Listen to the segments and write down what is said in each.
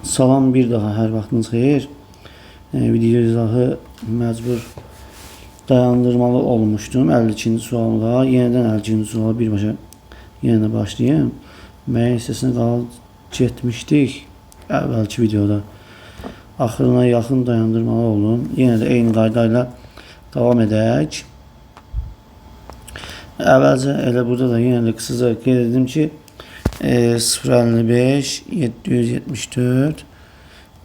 Salam bir daha, hər vaxtınız xeyir. Video izahı məcbur dayandırmalı olmuştum 52-ci sualla. Yenidən 52-ci sualla birbaşa yenə başlayayım. Müəyyən hissəsini qalıb getmişdik əvvəlki videoda. Axırına yaxın dayandırmalı olun. Yenə də eyni qaydayla davam edək. Əvvəlcə elə burada da yenə də qısaca qeyd edim ki 055 774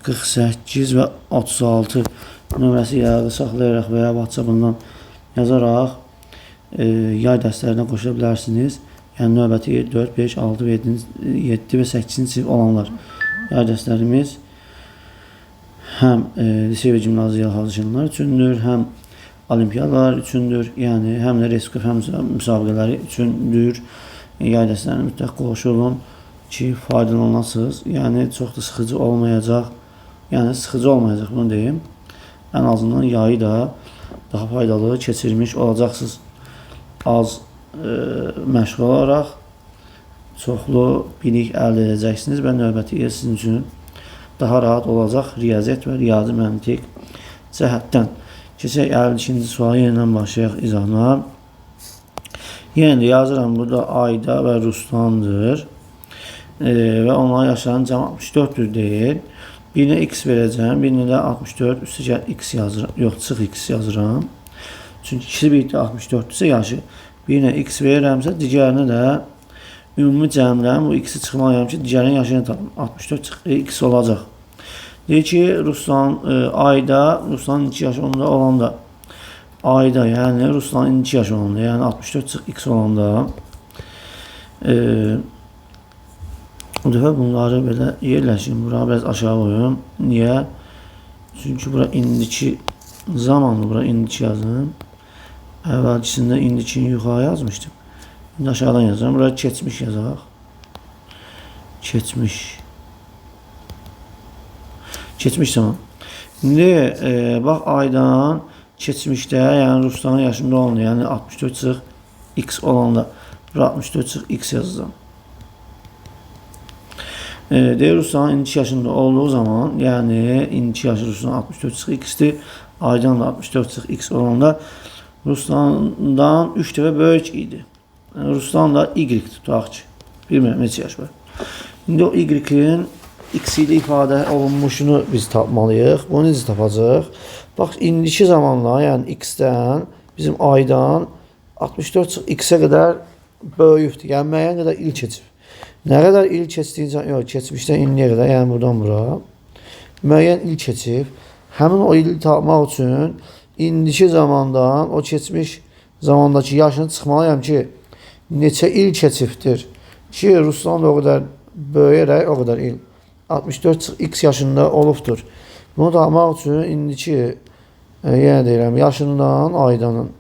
48 və 36 nömrəsi yararlı saxlayaraq və ya WhatsApp-ından yazaraq yay dərslərinə qoşula bilərsiniz. Yəni növbəti 4, 5, 6 və 7 və 8-ci sinif olanlar yay dərslərimiz həm lisey və gimnaziya hazırlayanlar üçündür, həm olimpiyadalar üçündür, yəni həm də respublika müsabiqələri üçündür. Yay dərslərinə mütləq qoşulun ki, faydalanasınız. Yəni çox da sıxıcı olmayacaq. Yəni sıxıcı olmayacaq, bunu deyim. Ən azından yayı da daha faydalı keçirmiş olacaqsınız. Az məşğul olaraq çoxlu bilik əldə edəcəksiniz və növbəti il sizin üçün daha rahat olacaq riyaziyyat və riyazi məntiq cəhətdən. Keçək 52-ci suala yenidən başlayaq izahına. Yenə də yazıram, burada Ayda və Ruslandır və onların yaşlarının cəm 64-dür deyil. Birinə x verəcəm, birinə də 64, üstə x yazıram, yox, çıx x yazıram. Çünki ikisi birlikdə 64-dürsə yaşı. Birinə x verirəmsə, digərinə də ümumi cəmləm, bu x-i çıxmalıyam ki, digərinin yaşını tapım. 64 çıx x olacaq. Deyir ki, Ayda, Ruslanın 2 yaşı onda olanda Ayda, yəni Ruslanın 2 yaşı olanda, yəni 64 çıx x olanda bu dəfə bunları belə yerləşin, bura biraz aşağı qoyun. Niyə? Çünki bura indiki zamanlı, bura indiki yazın. Əvvəlkisində indikini yuxarı yazmışdım. İndi aşağıdan yazıram, bura keçmiş yazaq. Keçmiş zaman. İndi bax Aydan keçmişdə, yəni Ruslanın yaşında olanda, yəni 64 çıx x olanda, bura 64 çıx x yazacağım. Deyir Ruslanın indiki yaşında olduğu zaman, yəni indiki yaşı Ruslanın 64 çıx x-dir, Aydan da 64 çıx x olanda Ruslandan 3 dəfə böyük idi. Ruslan da y tutaq ki, bilmirəm neçə yaş var. İndi o y-in x ilə ifadə olunmuşunu biz tapmalıyıq. Bunu necə tapacaq? Bax, indiki zamanla, yəni x-dən bizim Aydan 64 çıx x-ə qədər böyükdür. Yəni müəyyən qədər il keçib. Nə qədər il keçdiyinə, yox, keçmişdən indiyə qədər, yəni buradan bura müəyyən il keçib. Həmin o ili tapmaq üçün indiki zamandan o keçmiş zamandakı yaşını çıxmalıyam ki, neçə il keçibdir ki, Ruslan da o qədər böyüyərək o qədər il 64 çıx x yaşında olubdur. Bunu tapmaq üçün indiki yenə deyirəm, yaşından Aydanın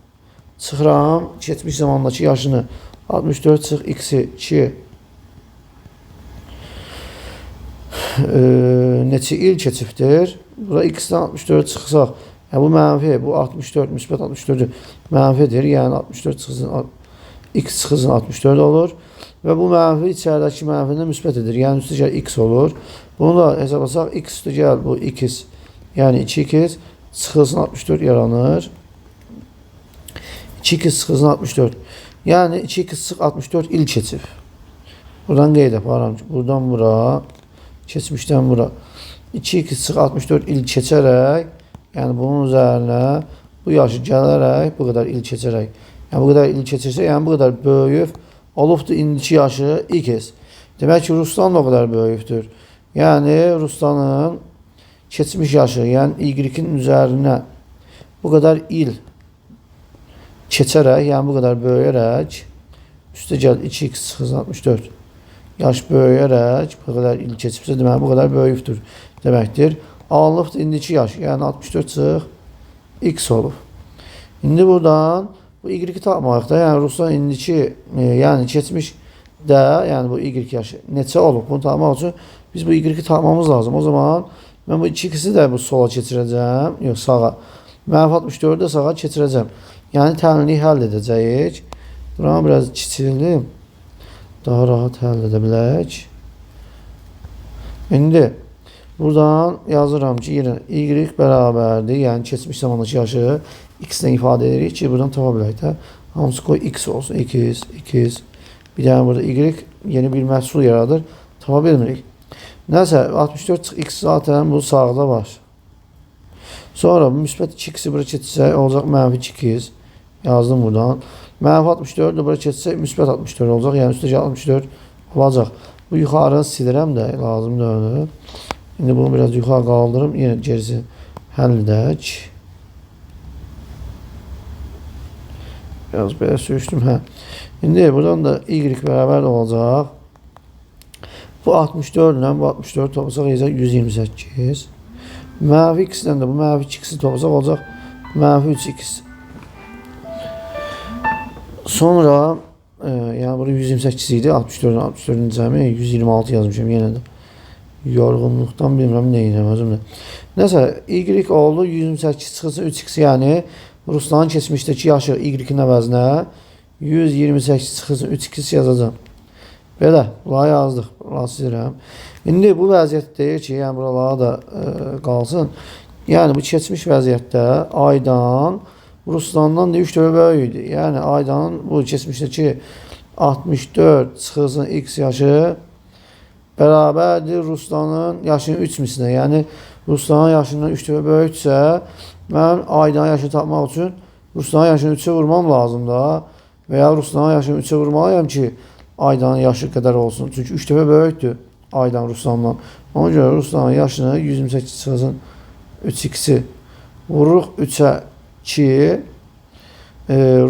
çıxıram, keçmiş zamandakı yaşını 64 çıx x-i ki neçə il keçibdir. Bura x-dən 64 çıxsaq, bu mənfi, bu 64, müsbət 64-ü mənfidir. Yəni 64 çıxsın, x çıxsın 64 olur. Və bu mənfi içəridəki mənfinin müsbət edir. Yəni üstə gəl x olur. Bunu da hesablasaq, x üstə gəl bu x, yəni 2x çıxılsın 64 yaranır. 2x çıxılsın 64. Yəni 2x çıx 64 il keçib. Buradan qeyd aparam ki, buradan bura, keçmişdən bura 2x çıx 64 il keçərək, yəni bunun üzərinə bu yaşı gələrək, bu qədər il keçərək, yəni bu qədər il keçirsə, yəni bu qədər böyük olubdur indiki yaşı x. Demək ki, Ruslan da o qədər böyükdür. Yəni Ruslanın keçmiş yaşı, yəni y-in üzərinə bu qədər il keçərək, yəni bu qədər böyüyərək, üstə gəl 2x çıxız 64, yaş böyüyərək, bu qədər il keçibsə, demək bu qədər böyükdür deməkdir. Alınıbdır indiki yaş, yəni 64 çıx x olub. İndi buradan bu y-i tapmayıq da, yəni Ruslan indiki, yəni keçmişdə, yəni bu y yaşı neçə olub, bunu tapmaq üçün biz bu y-i tapmamız lazım. O zaman mən bu 2x'i də bu sola keçirəcəm, yox sağa, mənfi 64-ü də sağa keçirəcəm. Yəni təlimliyi həll edəcəyik. Buranı biraz kiçilim, daha rahat həll edə bilək. İndi Buradan yazıram ki yenə y bərabərdir. Yəni keçmiş zamandakı yaşı x-dən ifadə edirik ki, buradan tapa bilək də. Hamısı qoy x olsun. X. Bir dənə burada y yeni bir məhsul yaradır. Tapa bilmirik. Nəsə 64 x zaten bu sağda var. Sonra müsbət 2x-i bura keçsək olacaq mənfi 2x. Yazdım buradan. Mənfi 64 bura keçsək müsbət 64 olacaq. Yəni üstəki 64 olacaq. Bu yuxarını silirəm də lazım deyil. Şimdi bunu biraz yukarı kaldırım. Yine gerisi həll edək. Biraz belə sürüşdüm. Şimdi buradan da y beraber olacaq. Bu 64 ile bu 64 toplasaq 128. Mənfi x-dən də bu mənfi 2x toplasaq olacaq. Mənfi 3x. Sonra yani burada 128 idi. 64'ün cəmi 126 yazmışım yenə də. Yorğunluqdan bilmirəm nə edirəm özümdə. Nəsə y oldu 128 çıxılsın 3x yəni Ruslanın keçmişdəki yaşı y-in əvəzinə 128 çıxılsın 3x yazacağım. Belə bunları yazdıq. Burası silirəm. İndi bu vəziyyət deyir ki, yəni buralara da qalsın. Yəni bu keçmiş vəziyyətdə Aydan Ruslandan 3 dəfə böyük idi. Yəni Aydanın bu keçmişdəki 64 çıxılsın x yaşı bərabərdir Ruslanın yaşının 3 mislinə. Yəni Ruslanın yaşından 3 dəfə böyüksə, mən Aydanın yaşını tapmaq üçün Ruslanın yaşını 3-ə vurmam lazım da. Və ya Ruslanın yaşını 3-ə vurmalıyam ki, Aydanın yaşı qədər olsun. Çünki 3 dəfə böyükdür Aydan Ruslandan. Ona görə Ruslanın yaşını 128 çıxılsın 3x-i vururuq 3-ə ki,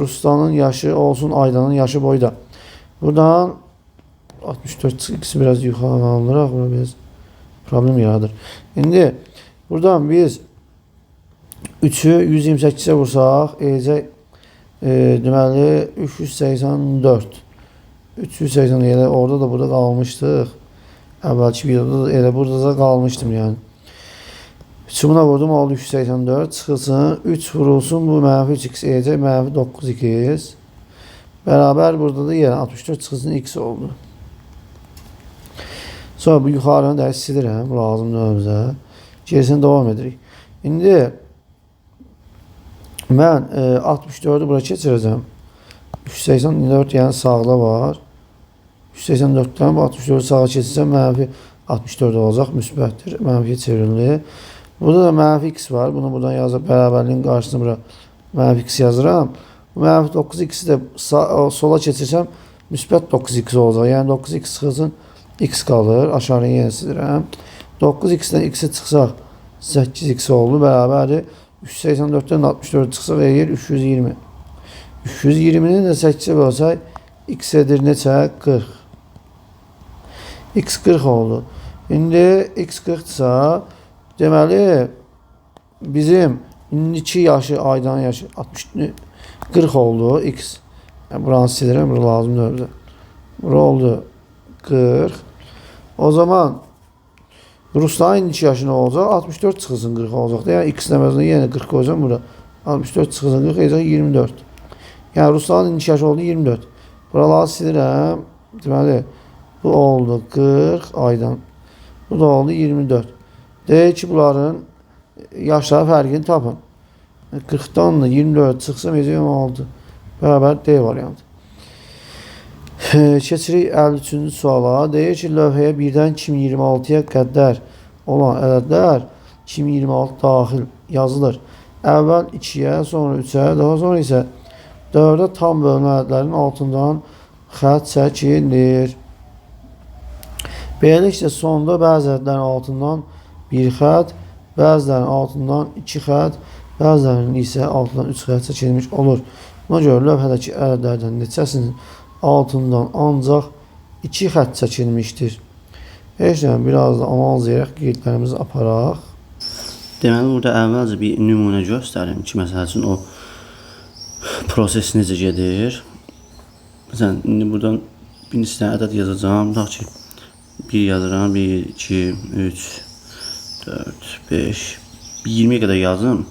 Ruslanın yaşı olsun Aydanın yaşı boyda. Buradan 64 x biraz yukarı kaldıraq. Burada biraz problem yaradır. Şimdi buradan biz 3'ü 128'e vursaq eləcək deməli 384. 387 orada da burada qalmışdıq. Əvvəlki videoda da elə burada da qalmışdım yəni. Üçümünə vurdum oldu 384 çıxılsın 3 vurulsun bu mənfi 3x eləcək mənfi 9x bərabər burada da yəni 64 çıxılsın x oldu. Sonra bu yuxarını da silirəm, lazımdır bizə. Gerisini davam edirik. İndi mən 64'ü bura keçirəcəm. 384 yəni sağda var. 384'dən bu 64'ü sağa keçirsəm mənfi 64 olacaq, müsbətdir. Mənfiyə çevrilir. Burada da mənfi x var. Bunu buradan yazıb bərabərliyin qarşısına bura mənfi x yazıram. Mənfi 9x də sola keçirsəm müsbət 9x olacaq. Yəni 9x çıxılsın x qalır. Aşağıya yenə silirəm. 9x-dən x-i çıxsaq 8x oldu. Bərabərdir. 384'dən 64 çıxsaq eğer 320. 320'ni də 8'e bölsək x edir neçə? 40. X 40 oldu. İndi x 40'sa deməli bizim indiki yaşı Aydanın yaşı 60 40 oldu x. Yəni buranı silirəm, bura lazımdır bizə. Bura oldu 40. O zaman Ruslanın indiki yaşı nə olacaq? 64 çıxılsın 40 olacaq. Yəni x-in əvəzinə yenə 40 qoyacam bura. 64 çıxılsın 40 olacaq 24. Yəni Ruslanın indiki yaşı oldu 24. Buraları silirəm. Deməli bu oldu 40 Aydan. Bu da oldu 24. Deyək ki bunların yaşları fərqini tapın. 40'dan da 24 çıxsa necə oldu? Bərabər D variantı. Keçirik 53-cü suala. Deyir ki, lövhəyə 1-dən 2026-ya qədər olan ədədlər 2026 daxil yazılır. Əvvəl 2-yə, sonra 3-ə, daha sonra isə 4-ə tam bölmə ədədlərinin altından xətt çəkilir. Beləliklə sonda bəzi ədədlərin altından bir xətt, bəzilərinin altından 2 xətt, bəzilərinin isə altından 3 xətt çəkilmiş olur. Buna görə lövhədəki ədədlərdən neçəsinin altından ancaq 2 xətt çəkilmişdir. Heç nə biraz da analiz edərək qeydlərimizi aparaq. Deməli burada əvvəlcə bir nümunə göstərim ki, məsəl üçün o proses necə gedir. Məsələn, indi buradan bir neçə ədəd yazacağım. Tutaq ki, 1 yazıram, 1, 2, 3, 4, 5, 20'ye kadar yazdım.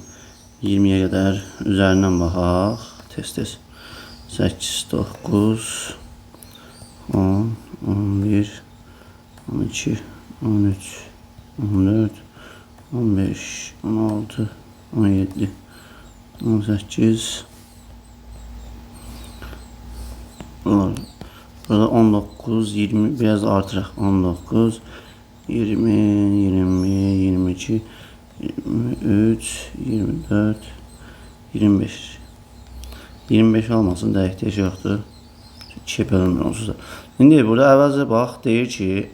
20'ye kadar üzerinden baxaq. Tez. 8, 9, 10, 11, 12, 13, 14, 15, 16, 17, 18. Burada 19, 20 biraz artıraq. 19, 20, 20, 22, 23, 24, 25. 25 olmasın da ehtiyac yoxdur. 2 bölünmür onsuz da. İndi burada əvvəlcə bax deyir ki,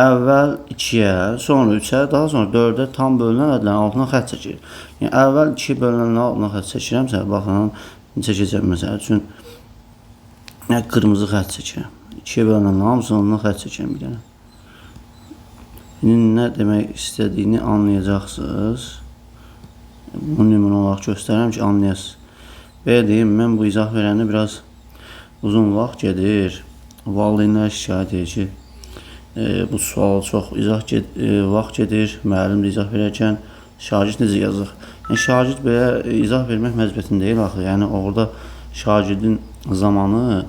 əvvəl 2-yə, sonra 3-ə, daha sonra 4-ə tam bölünən ədlərin altına xətt çəkir. Yəni əvvəl 2 bölünənin altına xətt çəkirəmsə, baxın necə keçəcəm məsəl üçün qırmızı xətt çəkirəm. 2-yə bölünənin hamısının xətt çəkirəm bir dənə. İndi nə demək istədiyini anlayacaqsınız. Bunu nümunə olaraq göstərirəm ki, anlayasınız. Belə deyim, mən bu izah verəndə biraz uzun vaxt gedir. Valideynlər şikayət edir ki, bu sual çox vaxt gedir. Müəllim də izah verərkən şagird necə yazır? Yəni, şagird belə izah vermək məcburiyyətində deyil axı. Yəni, orada şagirdin zamanı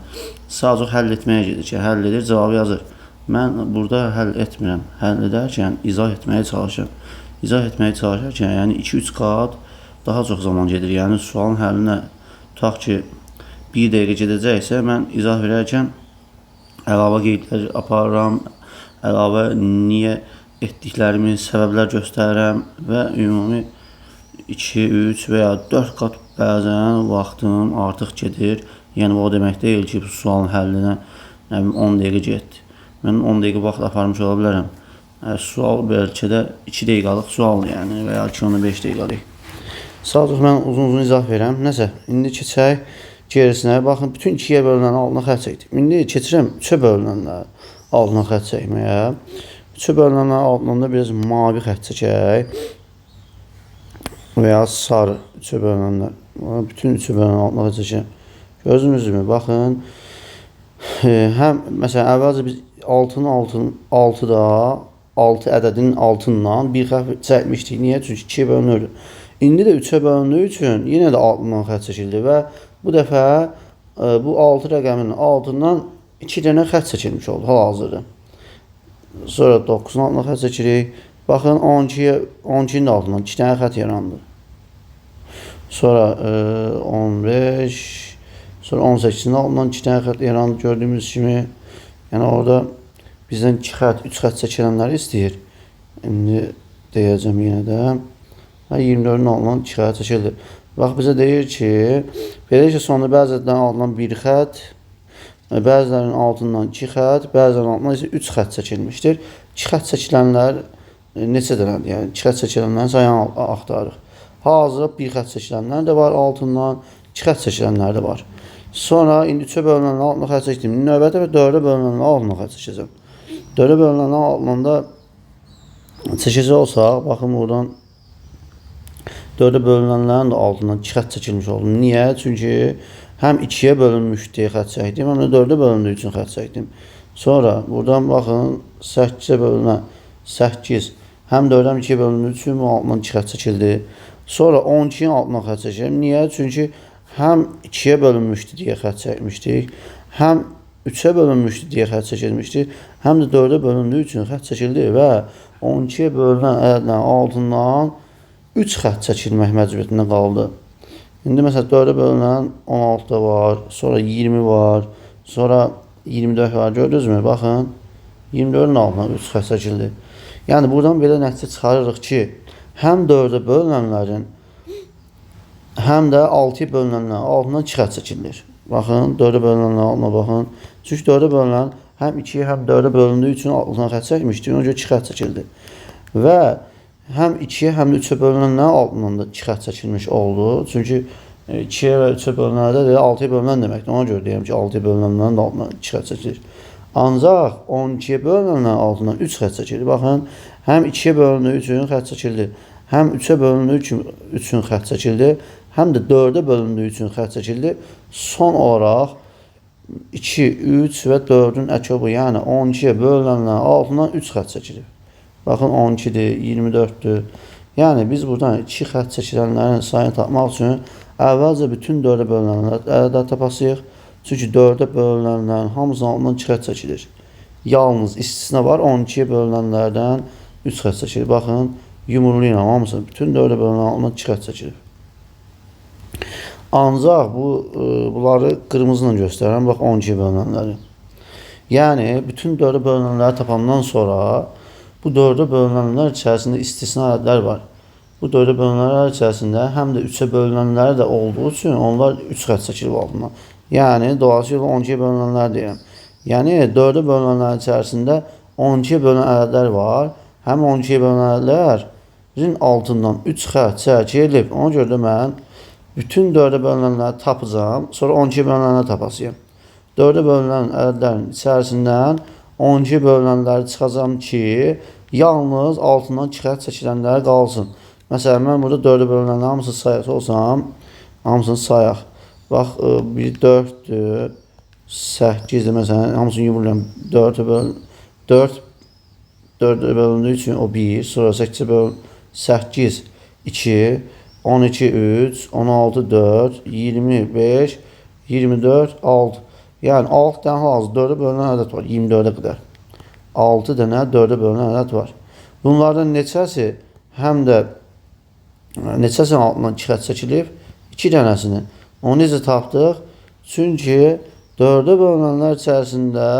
sadəcə həll etməyə gedir ki, həll edir, cavabı yazır. Mən burada həll etmirəm. Həll edərkən izah etməyə çalışıram. İzah etməyə çalışarkən, yəni 2-3 qat daha çox zaman gedir. Yəni, sualın həllinə tutaq ki, 1 dəqiqə gedəcəksə, mən izah verərkən əlavə qeydlər aparıram, əlavə niyə etdiklərimi, səbəblər göstərirəm və ümumi 2, 3 və ya 4 qat bəzən vaxtım artıq gedir. Yəni, o demək deyil ki, bu sualın həllinə 10 dəqiqə getdi. Mən 10 dəqiqə vaxt aparmış ola bilərəm. Sual bəlkə də 2 dəqiqəlıq sualdır, yəni, və ya 2-5 dəqiqəlik. Sadəcə mən uzun-uzun izah verəm. Nəsə, indi keçək gerisinə. Baxın, bütün 2-yə bölünənin altına xətt çəkdim. İndi keçirəm 3-ə bölünənlər altına xətt çəkməyə. 3-ə bölünənlər altında biraz mavi xətt çəkək. Və ya sarı 3-ə bölünənlər. Bütün 3-ə bölünənlər altına xətt çəkəm. Gözünüzmü? Baxın. Həm, məsələn, əvvəlcə biz 6-da 6 ədədinin altından bir xətt çəkmişdik. Niyə? Çünki 2-yə bölünürdü. İndi də 3-ə bölündüyü üçün yenə də altından xətt çəkildi və bu dəfə bu 6 rəqəminin altından 2 dənə xətt çəkilmiş oldu hal-hazırda. Sonra 9-un altına xətt çəkirik. Baxın, 12-nin altından 2 dənə xətt yarandı. Sonra 15, sonra 18-in altından 2 dənə xətt yarandı gördüyümüz kimi. Yəni orada bizdən 2 xətt, 3 xətt çəkilənləri istəyir. İndi deyəcəm yenə də. 24-ün altından 2 xətt çəkildi. Bax, bizə deyir ki, belə ki, sonunda bəzilərinin altından 1 xətt, bəzilərinin altından 2 xətt, bəzilərinin altından isə 3 xətt çəkilmişdir. 2 xətt çəkilənlər neçə dənədir? Yəni, 2 xətt çəkilənlərin sayını axtarırıq. Hazırda 1 xətt çəkilənlər də var altından, 2 xətt çəkilənlər də var. Sonra, indi 3-ə bölünənlərin altına xətt çəkdim. Növbəti və 4-ə bölünənlərin altına xətt çəkəcəm. 4-ə bölünənlərin altında çəkəcək olsaq, baxın buradan 4-ə bölünənlərin də altından 2 xətt çəkilmiş oldu. Niyə? Çünki həm 2-yə bölünmüş deyə xətt çəkdim, həm də 4-ə bölündüyü üçün xətt çəkdim. Sonra buradan baxın 8-ə bölünən 8 həm 4-əm 2-yə bölündüyü üçün altından 2 xətt çəkildi. Sonra 12-nin altından xətt çəkirəm. Niyə? Çünki həm 2-yə bölünmüşdü deyə xətt çəkmişdik, həm 3-ə bölünmüşdü deyə xətt çəkilmişdi, həm də 4-ə bölündüyü üçün xətt çəkildi və 12-yə bölünən ədədlərin altından 3 xətt çəkilmək məcburiyyətində qaldı. İndi məsələn 4-ə bölünən 16 da var, sonra 20 var, sonra 24 var. Gördünüzmü? Baxın, 24-ün altından 3 xətt çəkildi. Yəni buradan belə nəticə çıxarırıq ki, həm 4-ə bölünənlərin, həm də 6-ya bölünənlərin altından 2 xətt çəkilir. Baxın, 4-ə bölünənlərin altına baxın. Çünki 4-ə bölünən həm 2-yə, həm 4-ə bölündüyü üçün altından xətt çəkmişdi, ona görə 2 xətt çəkildi. Və həm 2-yə, həm də 3-ə bölünənlərin altından da 2 xətt çəkilmiş oldu. Çünki 2-yə və 3-ə bölünənlərdə də 6-ya bölünən deməkdir. Ona görə deyirəm ki, 6-ya bölünənlərin də altından 2 xətt çəkilir. Ancaq 12-yə bölünənlərin altından 3 xətt çəkilir. Baxın, həm 2-yə bölündüyü üçün xətt çəkildi, həm 3-ə bölündüyü üçün xətt çəkildi, həm də 4-ə bölündüyü üçün xətt çəkildi. Son olaraq 2, 3 və 4-ün əkobu, yəni 12-yə bölünənlərin altından 3 xətt çəkilir. Baxın, 12-dir, 24-dür. Yəni, biz buradan 2 xətt çəkilənlərin sayını tapmaq üçün əvvəlcə bütün 4-ə bölünənlər ədəd tapasıyıq. Çünki 4-ə bölünənlərin hamısının altından 2 xətt çəkilir. Yalnız istisna var, 12-yə bölünənlərdən 3 xətt çəkilir. Baxın, yumurlu ilə hamısı bütün 4-ə bölünən altından 2 xətt çəkilir. Ancaq bunları qırmızı ilə göstərirəm. Bax 12-yə bölünənləri. Yəni bütün 4-ə bölünənləri tapandan sonra bu 4-ə bölünənlər içərisində istisna ədədlər var. Bu 4-ə bölünənlər içərisində həm də 3-ə bölünənləri də olduğu üçün onlar 3 xətt çəkilir altından. Yəni dolayısıyla 12-yə bölünənlər deyirəm. Yəni 4-ə bölünənlərin içərisində 12-yə bölünən ədədlər var. Həm 12-yə bölünən ədədlərin altından 3 xətt çəkilib. Ona görə də mən bütün 4-ə bölünənləri tapacağam. Sonra 12-yə bölünənləri tapasıyam. 4-ə bölünən ədədlərin içərisindən 12-yə bölünənləri çıxacağam ki, yalnız altından 2 xətt çəkilənləri qalsın. Məsələn, mən burada 4-ə bölünənləri hamısını sayaq olsam, hamısını sayaq. Bax, biri 4-dür, 8-dir, məsələn, hamısını yumurlayam. 4-ə bölündüyü üçün o 1, sonra 8-ə bölün 8, 2, 12, 3, 16, 4, 25, 24, 6. Yəni 6 dənə hazır 4-ə bölünən ədəd var, 24-ə qədər. 6 dənə 4-ə bölünən ədəd var. Bunlardan neçəsi həm də neçəsinin altından 2 xətt çəkilib, 2 dənəsini. Onu necə tapdıq? Çünki 4-ə bölünənlər içərisində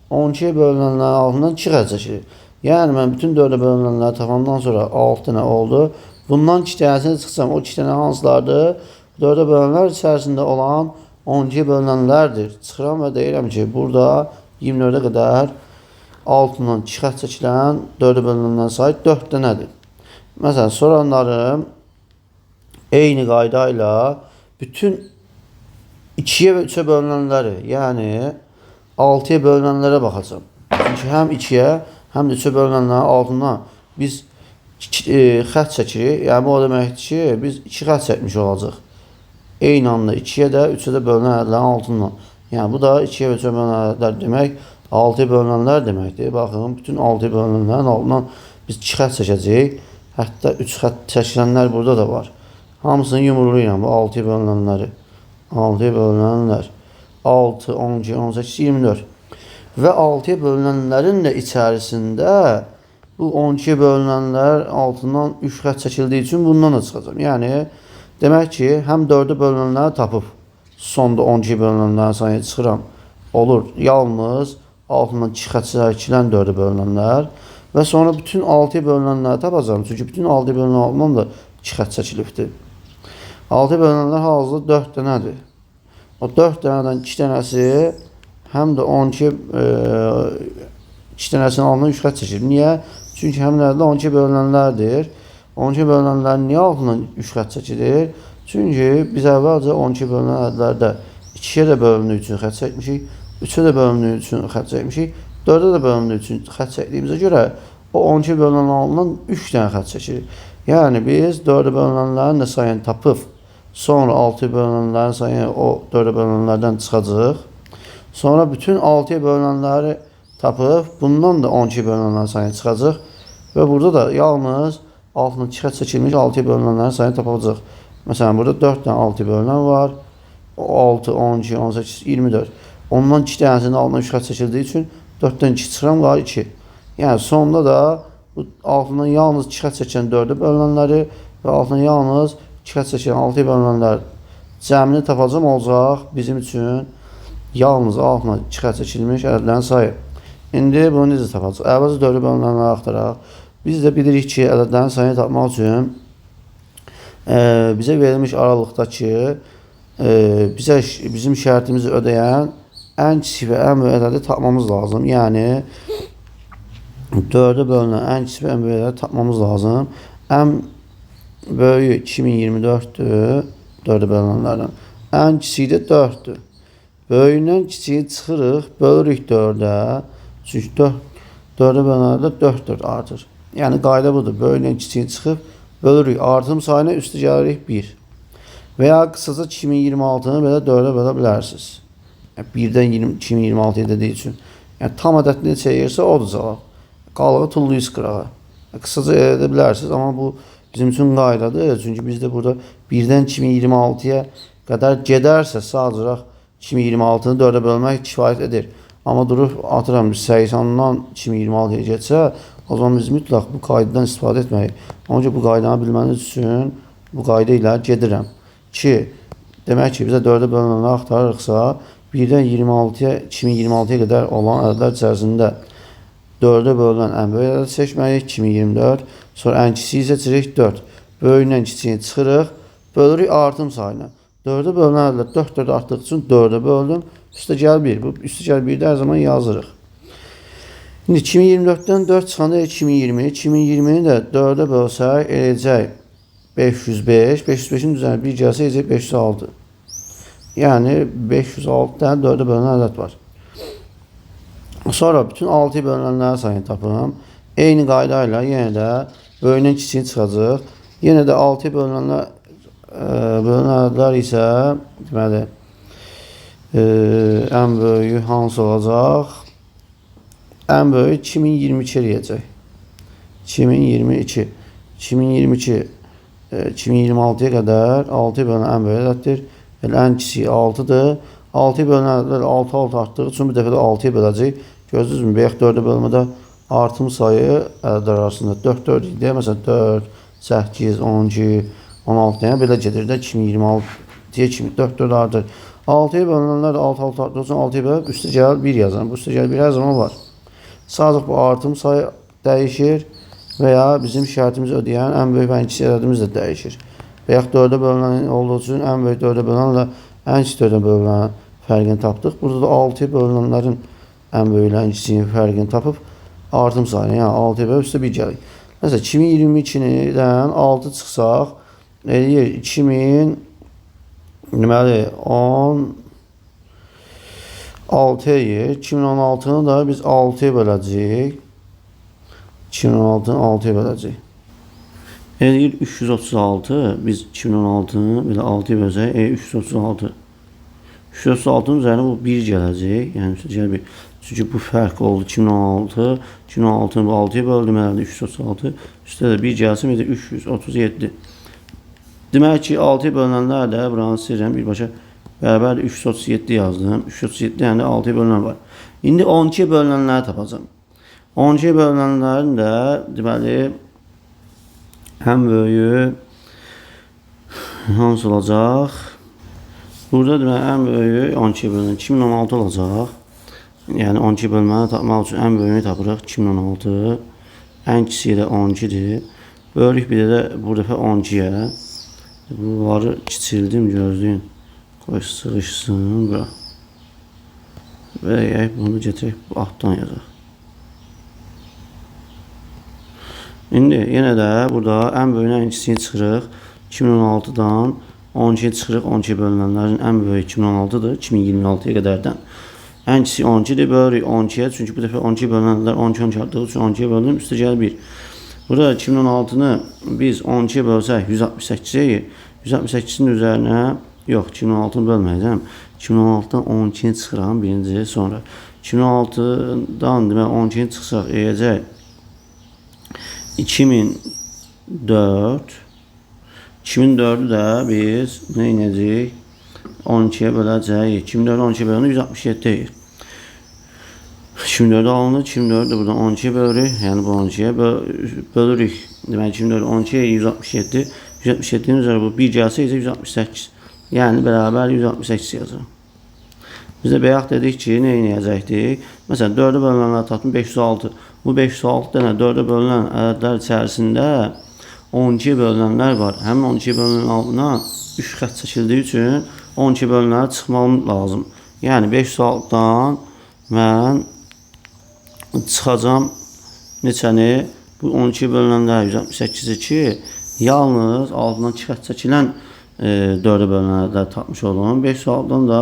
12-yə bölünənlərin altından 2 xətt çəkilir. Yəni mən bütün 4-ə bölünənləri tapandan sonra 6 dənə oldu. Bundan 2 dənəsini çıxsam, o 2 dənə hansılardır? 4-ə bölünənlər içərisində olan 12-yə bölünənlərdir. Çıxıram və deyirəm ki, burada 24-ə qədər altından 2 xətt çəkilən 4-ə bölünənlərin sayı 4 dənədir. Məsələn, soranlarım eyni qayda ilə bütün 2-yə və 3-ə bölünənləri, yəni 6-ya bölünənlərə baxacam. Çünki həm 2-yə, həm də 3-ə bölünənlərin altından biz xətt çəkirik. Yəni bu o deməkdir ki, biz 2 xətt çəkmiş olacaq. Eyni anda 2-yə də, 3-ə də bölünən ədədlərin altından. Yəni bu da 2-yə və 3-ə bölünən ədədlər demək, 6-ya bölünənlər deməkdir. Baxın, bütün 6-ya bölünənlərin altından biz 2 xətt çəkəcəyik. Hətta 3 xətt çəkilənlər burada da var. Hamısını yumurlayıram bu 6-ya bölünənləri. 6-ya bölünənlər 6, 12, 18, 24. Və 6-ya bölünənlərin də içərisində bu 12-yə bölünənlər altından 3 xətt çəkildiyi üçün bundan da çıxacam. Yəni demək ki, həm 4-ə bölünənləri tapıb sonda 12-yə bölünənlərin sayını çıxıram. Olur, yalnız altından 2 xətt çəkilən 4-ə bölünənlər və sonra bütün 6-ya bölünənləri tapacağam. Çünki bütün 6-ya bölünən altından da 2 xətt çəkilibdir. 6-ya bölünənlər hazırda 4 dənədir. O 4 dənədən 2 dənəsi həm də 12-yə 2 dənəsinin altından 3 xətt çəkilib. Niyə? Çünki həmlərdə 12-yə bölünənlərdir. 12-yə bölünənlərin niyə altından 3 xətt çəkilir? Çünki biz əvvəlcə 12-yə bölünən ədədlərdə 2-yə də bölündüyü üçün xətt çəkmişik, 3-ə də bölündüyü üçün xətt çəkmişik, 4-ə də bölündüyü üçün xətt çəkdiyimizə görə o 12-yə bölünən altından 3 dənə xətt çəkilir. Yəni biz 4-ə bölünənlərin də sayını tapıb, sonra 6-ya bölünənlərin sayını o 4-ə bölünənlərdən çıxacaq. Sonra bütün 6-ya bölünənləri tapıb, bundan da 12-yə bölünənlərin sayını çıxacaq. Və burada da yalnız altından 2 xətt çəkilmiş 6-ya bölünənlərin sayını tapacaq. Məsələn, burada 4 dənə 6-ya bölünən var. 6, 12, 18, 24. Ondan 2 dənəsinin altından 3 xətt çəkildiyi üçün 4-dən 2 çıxıram, qalır 2. Yəni sonunda da bu altından yalnız 2 xətt çəkilən 4-ə bölünənləri və altından yalnız 2 xətt çəkilən 6-ya bölünənlər cəmini tapacam olacaq bizim üçün yalnız altından 2 xətt çəkilmiş ədədlərin sayı. İndi bunu necə tapacaq? Əvvəlcə 4-ə bölünənləri axtaraq. Biz də bilirik ki, ədədlərin sayını tapmaq üçün bizə verilmiş aralıqdakı bizim şərtimizi ödəyən ən kiçik və ən böyük ədədi tapmamız lazım. Yəni 4-ə bölünən ən kiçik və ən böyük ədədi tapmamız lazım. Ən böyüyü 2024-dür 4-ə bölünənlərdən. Ən kiçiyi də 4-dür. Böyüyündən kiçiyi çıxırıq, bölürük 4-ə. Çünki 4-ə bölünənlərdə 4 artır. Yəni qayda budur. Böyüyündən kiçiyi çıxıb bölürük. Artım sayına üstü gəlirik 1. Və ya qısaca 2026-nı belə 4-ə bölə bilərsiniz. 1-dən 2026-ya dediyi üçün. Yəni tam ədədini çəkirsə odur cavab. Qalığı tulluyuz qırağa. Qısaca edə bilərsiniz, amma bu bizim üçün qaydadır. Çünki bizdə burada 1-dən 2026-ya qədər gedərsə sadəcə 2026-nı 4-ə bölmək kifayət edir. Amma durub atıram 80-dan 2026-ya getsə, o zaman biz mütləq bu qaydadan istifadə etməliyik. Onun üçün bu qaydanı bilməniz üçün bu qayda ilə gedirəm ki, demək ki, bizə 4-ə bölünənləri axtarırıqsa, 1-dən 26-ya 2026-ya qədər olan ədədlər içərisində 4-ə bölünən ən böyük ədəd seçməliyik, 2024. Sonra ən kiçiyi seçirik, 4. Böyüyündən kiçiyini çıxırıq, bölürük artım sayına. 4-ə bölünən ədədlər 4 artdığı üçün 4-ə böldüm. Üstəgəl 1. Bu üstəgəl 1-də hər zaman yazırıq. Şimdi 2024'ten 4 çıxanda 2020. 2020'ni də 4'ə bölsək eləcək 505. 505'in üzerine 1 gəlsə eləcək 506. Yəni 506 tane 4'ə bölünən ədəd var. Sonra bütün 6'ya bölünənlərin sayını tapım. Eyni qayda ilə yenə də böyüyündən kiçiyini çıxacaq. Yenə də 6'ya bölünən ədədlər isə deməli ən böyüyü hansı olacaq? Ən böyük 2022 eləyəcək. 2022. 2022 2026'ya qədər 6'ya bölünən ən böyük ədəddir. Ən kiçiyi 6'dır. 6'ya bölünən ədədlər 6 artdığı üçün bu dəfə də 6'ya böləcək. Gördünüz mü? Bayaq 4'ə bölmədə artım sayı ədədlər arasında 4 idi. Məsələn 4, 8, 12, 16 yəni belə gedir də 2026-ya kimi 4 artır. 6'ya bölünənlər də 6 artdığı üçün 6'ya bölüb üstəgəl 1 yazan. Bu üstəgəl 1 hər zaman var. Sadəcə bu artım sayı dəyişir və ya bizim şərtimizi ödəyən ən böyük və ən kiçik ədədimiz də dəyişir. Bayaq 4'ə bölünən olduğu üçün ən böyük 4'ə bölünənlə ən kiçik 4'ə bölünən fərqini tapdıq. Burada da 6'ya bölünənlərin ən böyük ən kiçik fərqini tapıb artım sayını, yəni 6'ya bölüb üstə 1 gəlir. Məsələn 2022-dən 6 çıxsaq eləyir 2000 deməli 6 eləyir. 2016'nı da biz 6'ya böləcəyik. 2016'nı 6'ya böləcəyik. Eləyir 336. Biz 2016'nı belə 6'ya bölsək, 336. 336'nın üzərinə bu 1 gələcək. Yəni üstəgəl 1. Çünki bu fərq oldu 2016. 2016'nı bu 6'ya böldüm herhalde 336. Üstə də 1 gəlsin, 337. Demək ki, 6'ya bölünənlər də buranı silirəm birbaşa. Bərabər 337 yazdım. 337 yəni 6'ya bölünən var. İndi 12'ya bölünənləri tapacağım. 12'ya bölünənlərin də deməli ən böyüyü hansı olacaq? Burada deməli ən böyüyü 12'ya bölünən 2016 olacaq. Yəni 12'ya bölünəni tapmaq üçün ən böyüyünü tapırıq 2016. Ən kiçiyi də 12'dir. Bölük bir də bu dəfə 12'yə. Bunları kiçildim, gözləyin. Qoy sığışsın bura. Və yəyək bunu getirək bu altdan yazaq. İndi yenə də burada ən böyük ən kiçiyini çıxırıq. 2016'dan 12'ye çıxırıq. 12'ye bölünənlərin ən böyük 2016'dır. 2026'ya qədərdən. Ən kiçik 12'dir. Bölürük 12'ye. Çünki bu dəfə 12'ye bölünənlər 12 artdığı üçün 12'ye bölünür. Üstəgəl 1. Burada 2016'nı biz 12'ye bölsək 168'e 168'in üzərinə yox, 2016'nı bölməyəcəm. 2016'dan 12'ni çıxıram birinci, sonra 2016'dan demək 12'ni çıxsaq eləyəcək 2004. 2004'ü də biz nə edəcəyik? 12'ye böləcəyik. 2004'ü 12'ye bölünür 167 deyir. 2004'ü alınır, 2004'ü de buradan 12'ye bölürük. Yəni bu 12'ye bölürük. Demək 2004'ü 12'ye 167. 167'nin üzəri bu 1 gəlsə 168. Yəni bərabər 168 yazırıq. Biz də bayaq dedik ki, nə edəcəkdik? Məsələn 4'ə bölünənlər tapdım 506. Bu 506 dənə 4'ə bölünən ədədlər içərisində 12'ye bölünənlər var. Həmin 12'ye bölünən altına 3 xətt çəkildiyi üçün 12'ye bölünənləri çıxmam lazım. Yəni 506'dan mən çıxacam neçəni? Bu 12'ye bölünənlər 168'i ki, yalnız altından 2 xətt çəkilən 4'ə bölünənlər tapmış olun. 506'dan da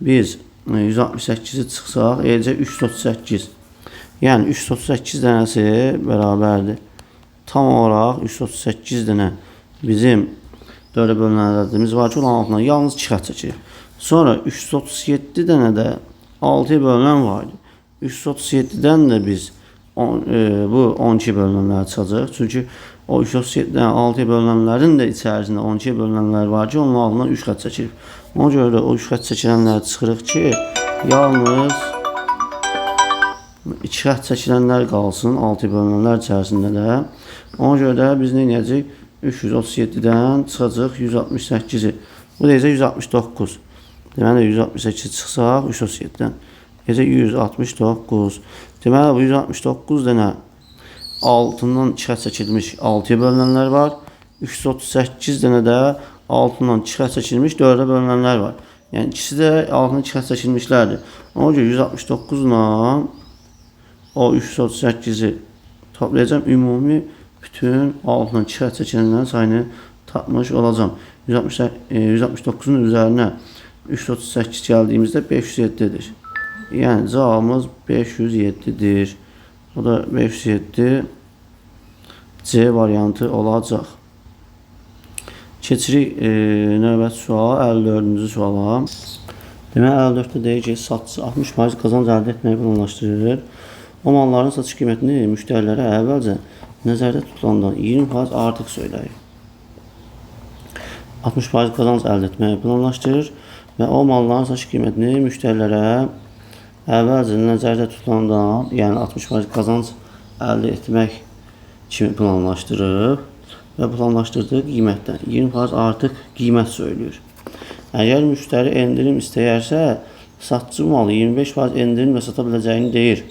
biz 168'i çıxsaq eləcək 338. Yəni 338 dənəsi bərabərdir. Tam olaraq 338 dənə bizim 4'ə bölünən ədədimiz var ki, onun altından yalnız 2 xətt çəkilir. Sonra 337 dənə də 6'ya bölünən var idi. 337'dən də biz bu 12'ye bölünənləri çıxacaq. Çünki o 337'dən 6'ya bölünənlərin də içərisində 12'ye bölünənlər var ki, onun altından 3 xətt çəkilir. Ona görə də o 3 xətt çəkilənləri çıxırıq ki, yalnız 2 xətt çəkilənlər qalsın 6 bölünənlər içərisində də. Ona görə də biz nə edəcəyik? 337-dən çıxacaq 168-i. Bu da 169. Deməli 168 çıxsaq 337-dən. 169. Deməli bu 169 dənə 6-dan 2 xətt çəkilmiş 6-ya bölünənlər var. 338 dənə də 6-dan 2 xətt çəkilmiş 4-ə bölünənlər var. Yəni ikisi də 6-dan 2 xətt çəkilmişlərdir. Ona görə 169 ilə o 338-i toplayacağım. Ümumi bütün 6-dan 2 xətt çəkilənlərin sayını tapmış olacağım. 169-un üzərinə 338 gəldiyimizdə 507-dir. Yəni cavabımız 507-dir. O da 507 C variantı olacaq. Keçirik növbəti suala, 54-cü suala. Deməli 54-də deyir ki, satçı 60% qazanc əldə etməyi planlaşdırır. O malların satış qiymətini müştərilərə əvvəlcə nəzərdə tutulandan 20% artıq söyləyir. 60% qazanc əldə etməyi planlaşdırır və o malların satış qiymətini müştərilərə əvvəlcə nəzərdə tutulandan, yəni 60% qazanc əldə etmək kimi planlaşdırıb və planlaşdırdığı qiymətdən 20% artıq qiymət söylüyor. Əgər müştəri endirim istəyərsə, satçı malı 25% endirimlə sata biləcəyini deyir.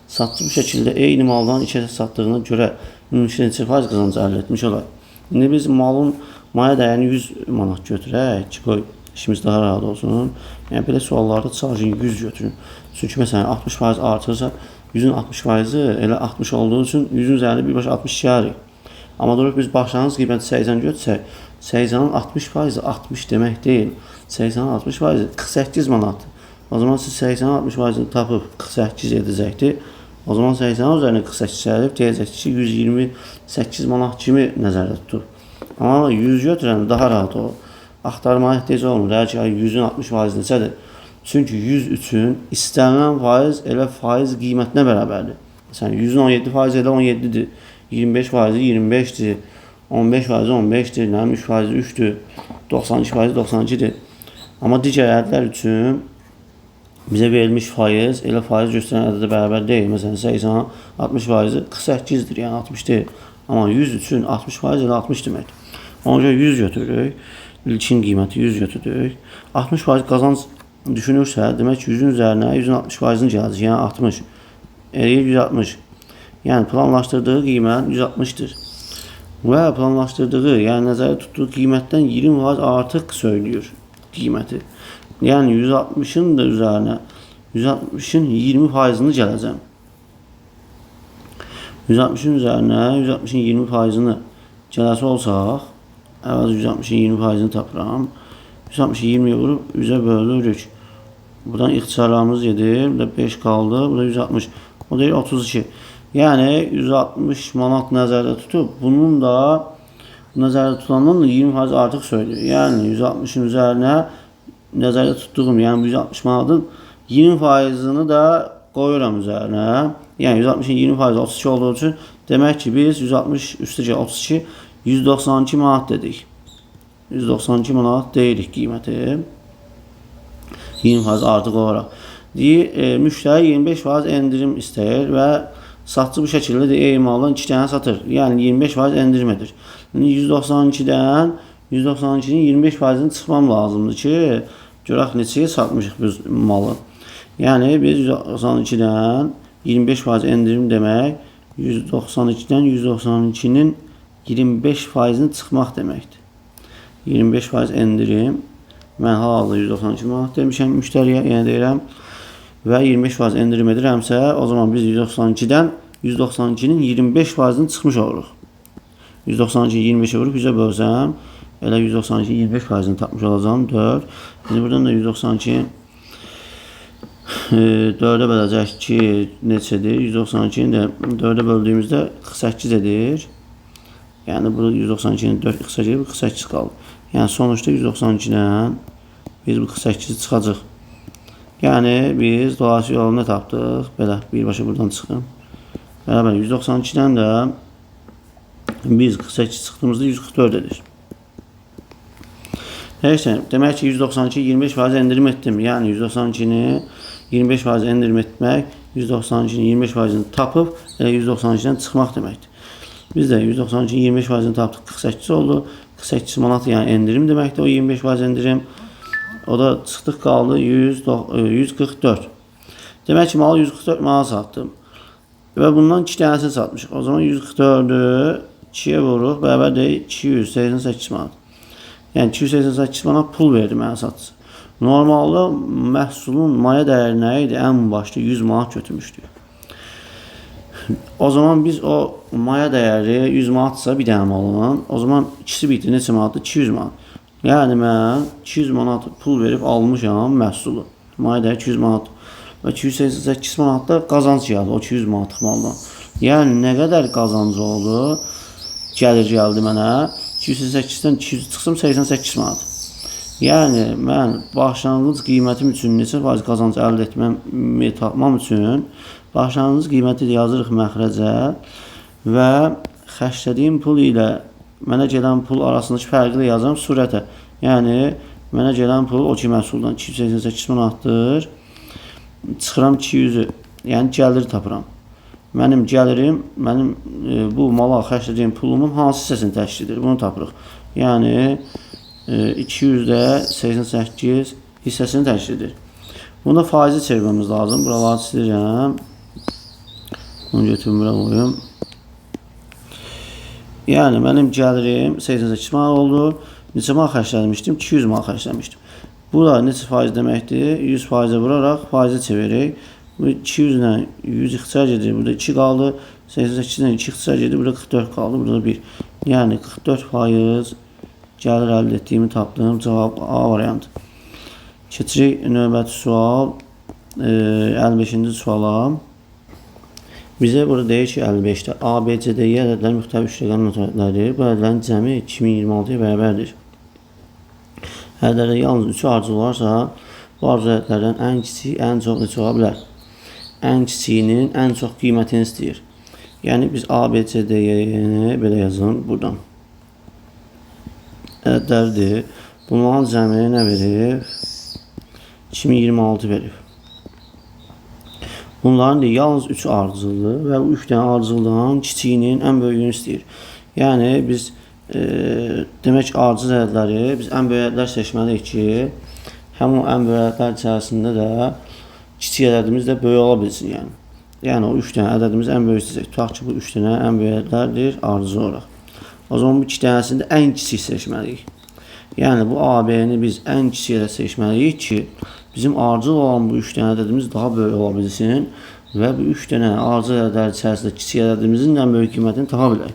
Satçı bu şəkildə eyni maldan 2 ədəd satdığına görə mümkün neçə faiz qazanc əldə etmiş olar. İndi biz malın maya dəyərini 100 manat götürək ki, qoy işimiz daha rahat olsun. Yəni belə suallarda sadəcə 100 götürün. Çünki məsələn 60% artırsa, 100-ün 60%-i elə 60 olduğu üçün 100-ün üzərində birbaşa 60 gəlirik. Amma durub biz başlanğıc qiyməti 80 götürsək, 80-in 60%-i 60 demək deyil. 80-in 60%-i 48 manatdır. O zaman siz 80-in 60%-ni tapıb 48 edəcəkdir. O zaman 80-in üzərinə 48 gəlib deyəcəkdir ki, 128 manat kimi nəzərdə tutub. Amma 100 götürən daha rahat olur. Axtarmaya ehtiyac olmur. Əgər 100-ün 60% neçədir? Çünki 100 üçün istənilən faiz elə faiz qiymətinə bərabərdir. Məsələn, 100-ün 17% elə 17-dir. 25% 25-dir. 15% 15-dir. 3% 3-dür. 92% 92-dir. Amma digər ədədlər üçün bizə verilmiş faiz elə faiz göstərən ədədə bərabər deyil. Məsələn, 80-in 60%-i 48-dir, yəni 60 deyil. Amma 100 üçün 60% elə 60 deməkdir. Ona görə 100 götürürük. İlkin qiyməti 100 götürürük. 60% qazanc düşünürsə, demək ki, 100-ün üzərinə 100-ün 60%-ni gələcək, yəni 60. Eləyir 160. Yəni planlaşdırdığı qiymət 160-dır. Və planlaşdırdığı, yəni nəzərdə tutduğu qiymətdən 20% artıq söylüyor qiyməti. Yəni 160-ın da üzərinə 160-ın 20%-ni gələcəm. 160-ın üzərinə 160-ın 20%-ni gələsi olsaq, əvvəl 160-ın 20%-ni tapıram. 160-ı 20-yə vurub 100-ə bölürük. Buradan ixtisarlarımız gedir. Burada 5 qaldı. Burada 160. O deyir 32. Yəni 160 manat nəzərdə tutub, bunun da nəzərdə tutulandan da 20% artıq söylüyor. Yəni 160-ın üzərinə nəzərdə tutduğum, yəni 160 manatın 20%-ni də qoyuram üzərinə. Yəni 160-ın 20%-i 32 olduğu üçün demək ki, biz 160 üstəgə 32 192 manat dedik. 192 manat deyirik qiyməti. 20% artıq olaraq. Deyir, müştəri 25% endirim istəyir və satçı bu şəkildə də eyni maldan 2 dənə satır. Yəni 25% endirim edir. 192-dən 192-nin 25%-ni çıxmam lazımdır ki, görək neçəyə satmışıq biz malı. Yəni biz 192-dən 25% endirim demək, 192-dən 192-nin 25%-ni çıxmaq deməkdir. 25% endirim. Mən hal-hazırda 192 manat demişəm müştəriyə, yəni deyirəm. Və 25% endirim edirəmsə, o zaman biz 192-dən 192-nin 25%-ni çıxmış oluruq. 192-yi 25-ə vurub 100-ə bölsəm, elə 192-nin 25%-ni tapmış olacağım, 4. Şimdi buradan da 192-nin 4-ə böləcək ki, neçədir? 192-ni də 4-ə böldüyümüzdə 48 edir. Yəni, burada 192-nin 4 qısacaq, 48 qaldı. Yəni, sonuçda 192-dən biz bu 48-i çıxacaq. Yəni, biz dolayısıyla yolunu tapdıq. Belə, birbaşa buradan çıxın. Bərabər, 192-dən də biz 48 çıxdığımızda 144 edir. Neyse, demək ki, 192-yi 25% endirim etdim. Yəni, 192-ni 25% endirim etmək 192-nin 25%-ni tapıb 192-dən çıxmaq deməkdir. Biz də 192-nin 25%-ni tapdıq, 48 oldu. 48 manat yəni endirim deməkdir, o 25% endirim. O da çıxdıq qaldı 144. Demək ki, malı 144 manat satdım. Və bundan 2 dənəsini satmışıq. O zaman 144-ü 2-yə vururuq, bərabər deyil 288 manat. Yəni 288 manat pul verdi mənə satıcı. Normalda məhsulun maya dəyəri nə idi? Ən başda 100 manat götürmüşdük. O zaman biz o maya dəyəri 100 manatsa bir dənə malın, o zaman ikisi bitdi neçə manatdır? 200 manat. Yəni mən 200 manat pul verib almışam məhsulu. Maya dəyəri 200 manat. Və 288 manat da qazanc gəldi o 200 manatlıq maldan. Yəni nə qədər qazancı oldu? Gəlir gəldi mənə. 288-dən 200 çıxsam 88 manat. Yəni mən başlanğıc qiymətim üçün neçə faiz qazanc əldə etməm tapmam üçün başlanğıc qiyməti yazırıq məxrəcə və xərclədiyim pul ilə mənə gələn pul arasındakı fərqi də yazıram surətə. Yəni mənə gələn pul o ki məhsuldan 288 manatdır. Çıxıram 200-ü, yəni gəlir tapıram. Mənim gəlirim, mənim bu mala xərclədiyim pulumun hansı hissəsini təşkil edir? Bunu tapırıq. Yəni 200-də 88 hissəsini təşkil edir. Bunda faizi çevirməmiz lazım. Buraları silirəm. Bunu götürüm, bura qoyum. Yəni mənim gəlirim 88 manat oldu. Neçə manat xərcləmişdim? 200 manat xərcləmişdim. Burada neçə faiz deməkdir? 100%-ə vuraraq faizi çeviririk. Bu 200 ilə 100 ixtisar edir. Burada 2 qaldı. 88 ilə 2 ixtisar edir. Burada 44 qaldı. Burada 1. Yəni 44% gəlir əldə etdiyimi tapdım. Cavab A variantı. Keçirik növbəti sual. 55-ci suala. Bizə burada deyir ki, 55-də A, B, C, D, Y ədədlər müxtəlif üç rəqəm notlardır. Bu ədədlərin cəmi 2026-ya bərabərdir. Ədədlərdə yalnız 3 arzu olarsa, bu arzu ədədlərdən ən kiçik, ən çox neçə ola bilər? Ən kiçiyinin ən çox qiymətini istəyir. Yəni biz A, B, C, D, Y-ni belə yazın buradan. Ədədlərdir. Bunların cəmi nə verir? 2026 verir. Bunların yalnız 3 ardıcıldır və bu 3 dənə ardıcıldan kiçiyinin ən böyüyünü istəyir. Yəni biz demək ardıcıl ədədləri biz ən böyük ədədlər seçməliyik ki, həmin o ən böyük ədədlər içərisində də kiçik ədədimiz də böyük ola bilsin. Yəni o 3 dənə ədədimiz ən böyük istəyəcək. Tutaq ki, bu 3 dənə ən böyük ədədlərdir ardıcıl olaraq. O zaman bu 2 dənəsində ən kiçik seçməliyik. Yəni bu AB-ni biz ən kiçik ədəd seçməliyik ki, bizim ardıcıl olan bu 3 dənə ədədimiz daha böyük ola bilsin və bu 3 dənə ardıcıl ədədlər içərisində kiçik ədədimizin ən böyük qiymətini tapa bilək.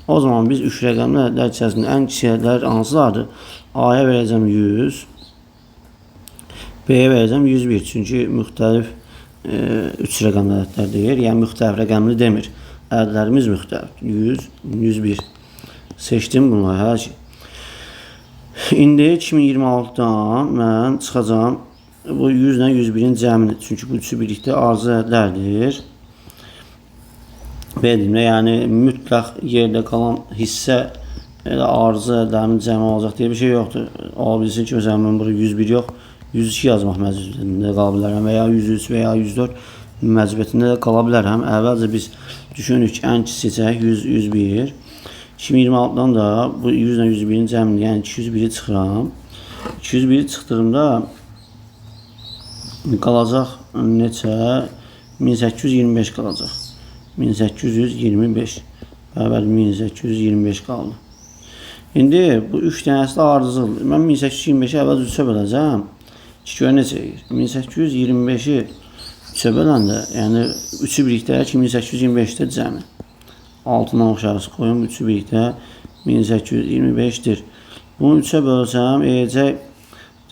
O zaman biz 3 rəqəmli ədədlər içərisində ən kiçik ədədlər hansılardır? A-ya verəcəm 100, B-yə verəcəm 101. Çünki müxtəlif 3 rəqəmli ədədlər deyir. Yəni müxtəlif rəqəmli demir. Ədədlərimiz müxtəlif. 100, 101. Seçdim bunları hər şey. İndi 2026-dan mən çıxacam bu 100 ilə 101-in cəmini. Çünki bu üçü birlikdə ardıcıl ədədlərdir. Bedimdə, yəni mütləq yerdə qalan hissə ardıcıl ədədlərimin cəmi olacaq deyə bir şey yoxdur. Ola bilsin ki, məsələn, mən burada 101 yox, 102 yazmaq məcburiyyətində qala bilərəm və ya 103 və ya 104 məcburiyyətində də qala bilərəm. Əvvəlcə biz düşünürük ki, ən kiçik seçək 100, 101. 2026-dan da bu 100 ilə 101-in cəmini, yəni 201-i çıxıram. 201-i çıxdığımda qalacaq neçə? 1825 qalacaq. 1825. Bərabər 1825 qaldı. İndi bu 3 dənəsi də ardıcıldır. Mən 1825-i əvvəl 3-ə böləcəm. Gör necə edir. 1825-i 3-ə böləndə, yəni 3-ü birlikdə 1825-də cəmi. Altından aşağısı qoyum, 3-ü birlikdə 1825-dir. Bunu 3-ə bölsəm, eləcək,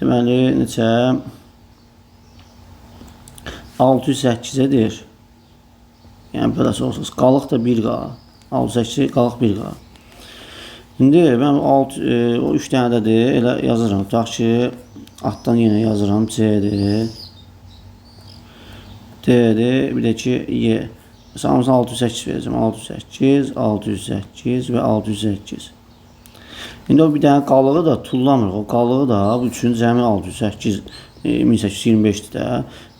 deməli, neçə? 608-dir. Yəni, beləsi olsaq, qalıq da 1 qala. 608 qalıq 1 qala. İndi mən o 3 dənədədir, elə yazıram. Tutaq ki, altdan yenə yazıram, C-dir. D-dir, bir də ki, Y. Hamısını 608 verəcəm. 608, 608 və 608. İndi o bir dənə qalığı da tullamırıq. O qalığı da bu üçün cəmi 608 1825'dir də.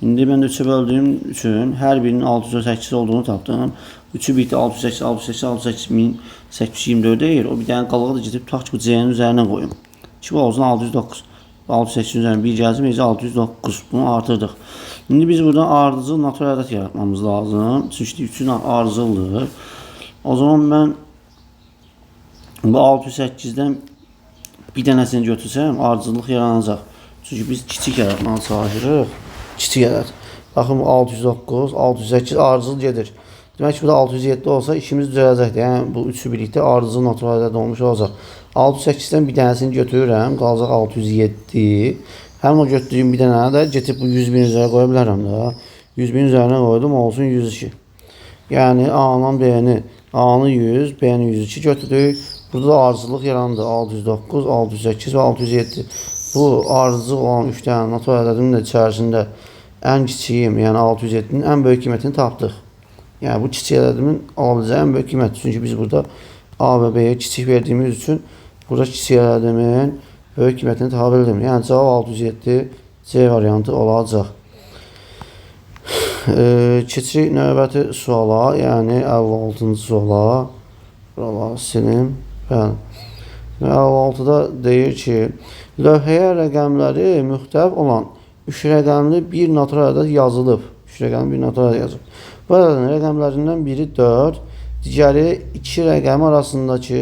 İndi mən də 3-ə böldüyüm üçün hər birinin 608 olduğunu tapdım. 3'ü bitdi 608, 608, 608, 1824 deyir. O bir dənə qalığı da gedib tutaq ki, bu C-nin üzərinə qoyum. 2 olsun 609. 608 üzərinə 1 gəlsin, 609. Bunu artırdıq. İndi biz buradan ardıcıl natural ədəd yaratmamız lazım. Çünki 3'ün ardıcıldır. O zaman mən bu 608'dən bir dənəsini götürsəm ardıcıllıq yaranacaq. Çünki biz kiçik yaratmalı çalışırıq. Kiçik ədəd. Baxın 609, 608 ardıcıl gedir. Demək ki, bu da 607 olsa işimiz düzələcəkdir. Yəni bu üçü birlikdə ardıcıl natural ədəd olmuş olacaq. 608-dən bir dənəsini götürürəm, qalacaq 607. Həmin o götürdüyüm bir dənə də getib bu 100 bin üzərə qoya bilərəm də. 100 bin üzərinə qoydum, olsun 102. Yəni A-nın B-ni, A-nı 100, B-ni 102 götürdük. Burada da ardıcıllıq yarandı. 609, 608 və 607. Bu ardıcıl olan 3 dənə natural ədədin də içərisində ən kiçiyim, yəni 607-nin ən böyük qiymətini tapdıq. Yəni bu kiçik ədədimin alabiləcəyi ən böyük qiymətdir. Çünki biz burada A və B-yə kiçik verdiyimiz üçün burada kiçik ədədimin böyük qiymətini tapa bildim. Yəni cavab 607 C variantı olacaq. Keçirik növbəti suala, yəni 56-cı suala. Buraları silim. Bəli. 56-da deyir ki, lövhəyə rəqəmləri müxtəlif olan 3 rəqəmli bir natural ədəd yazılıb. 3 rəqəmli bir natural ədəd yazılıb. Bu ədədin rəqəmlərindən biri 4, digəri 2 rəqəmi arasındakı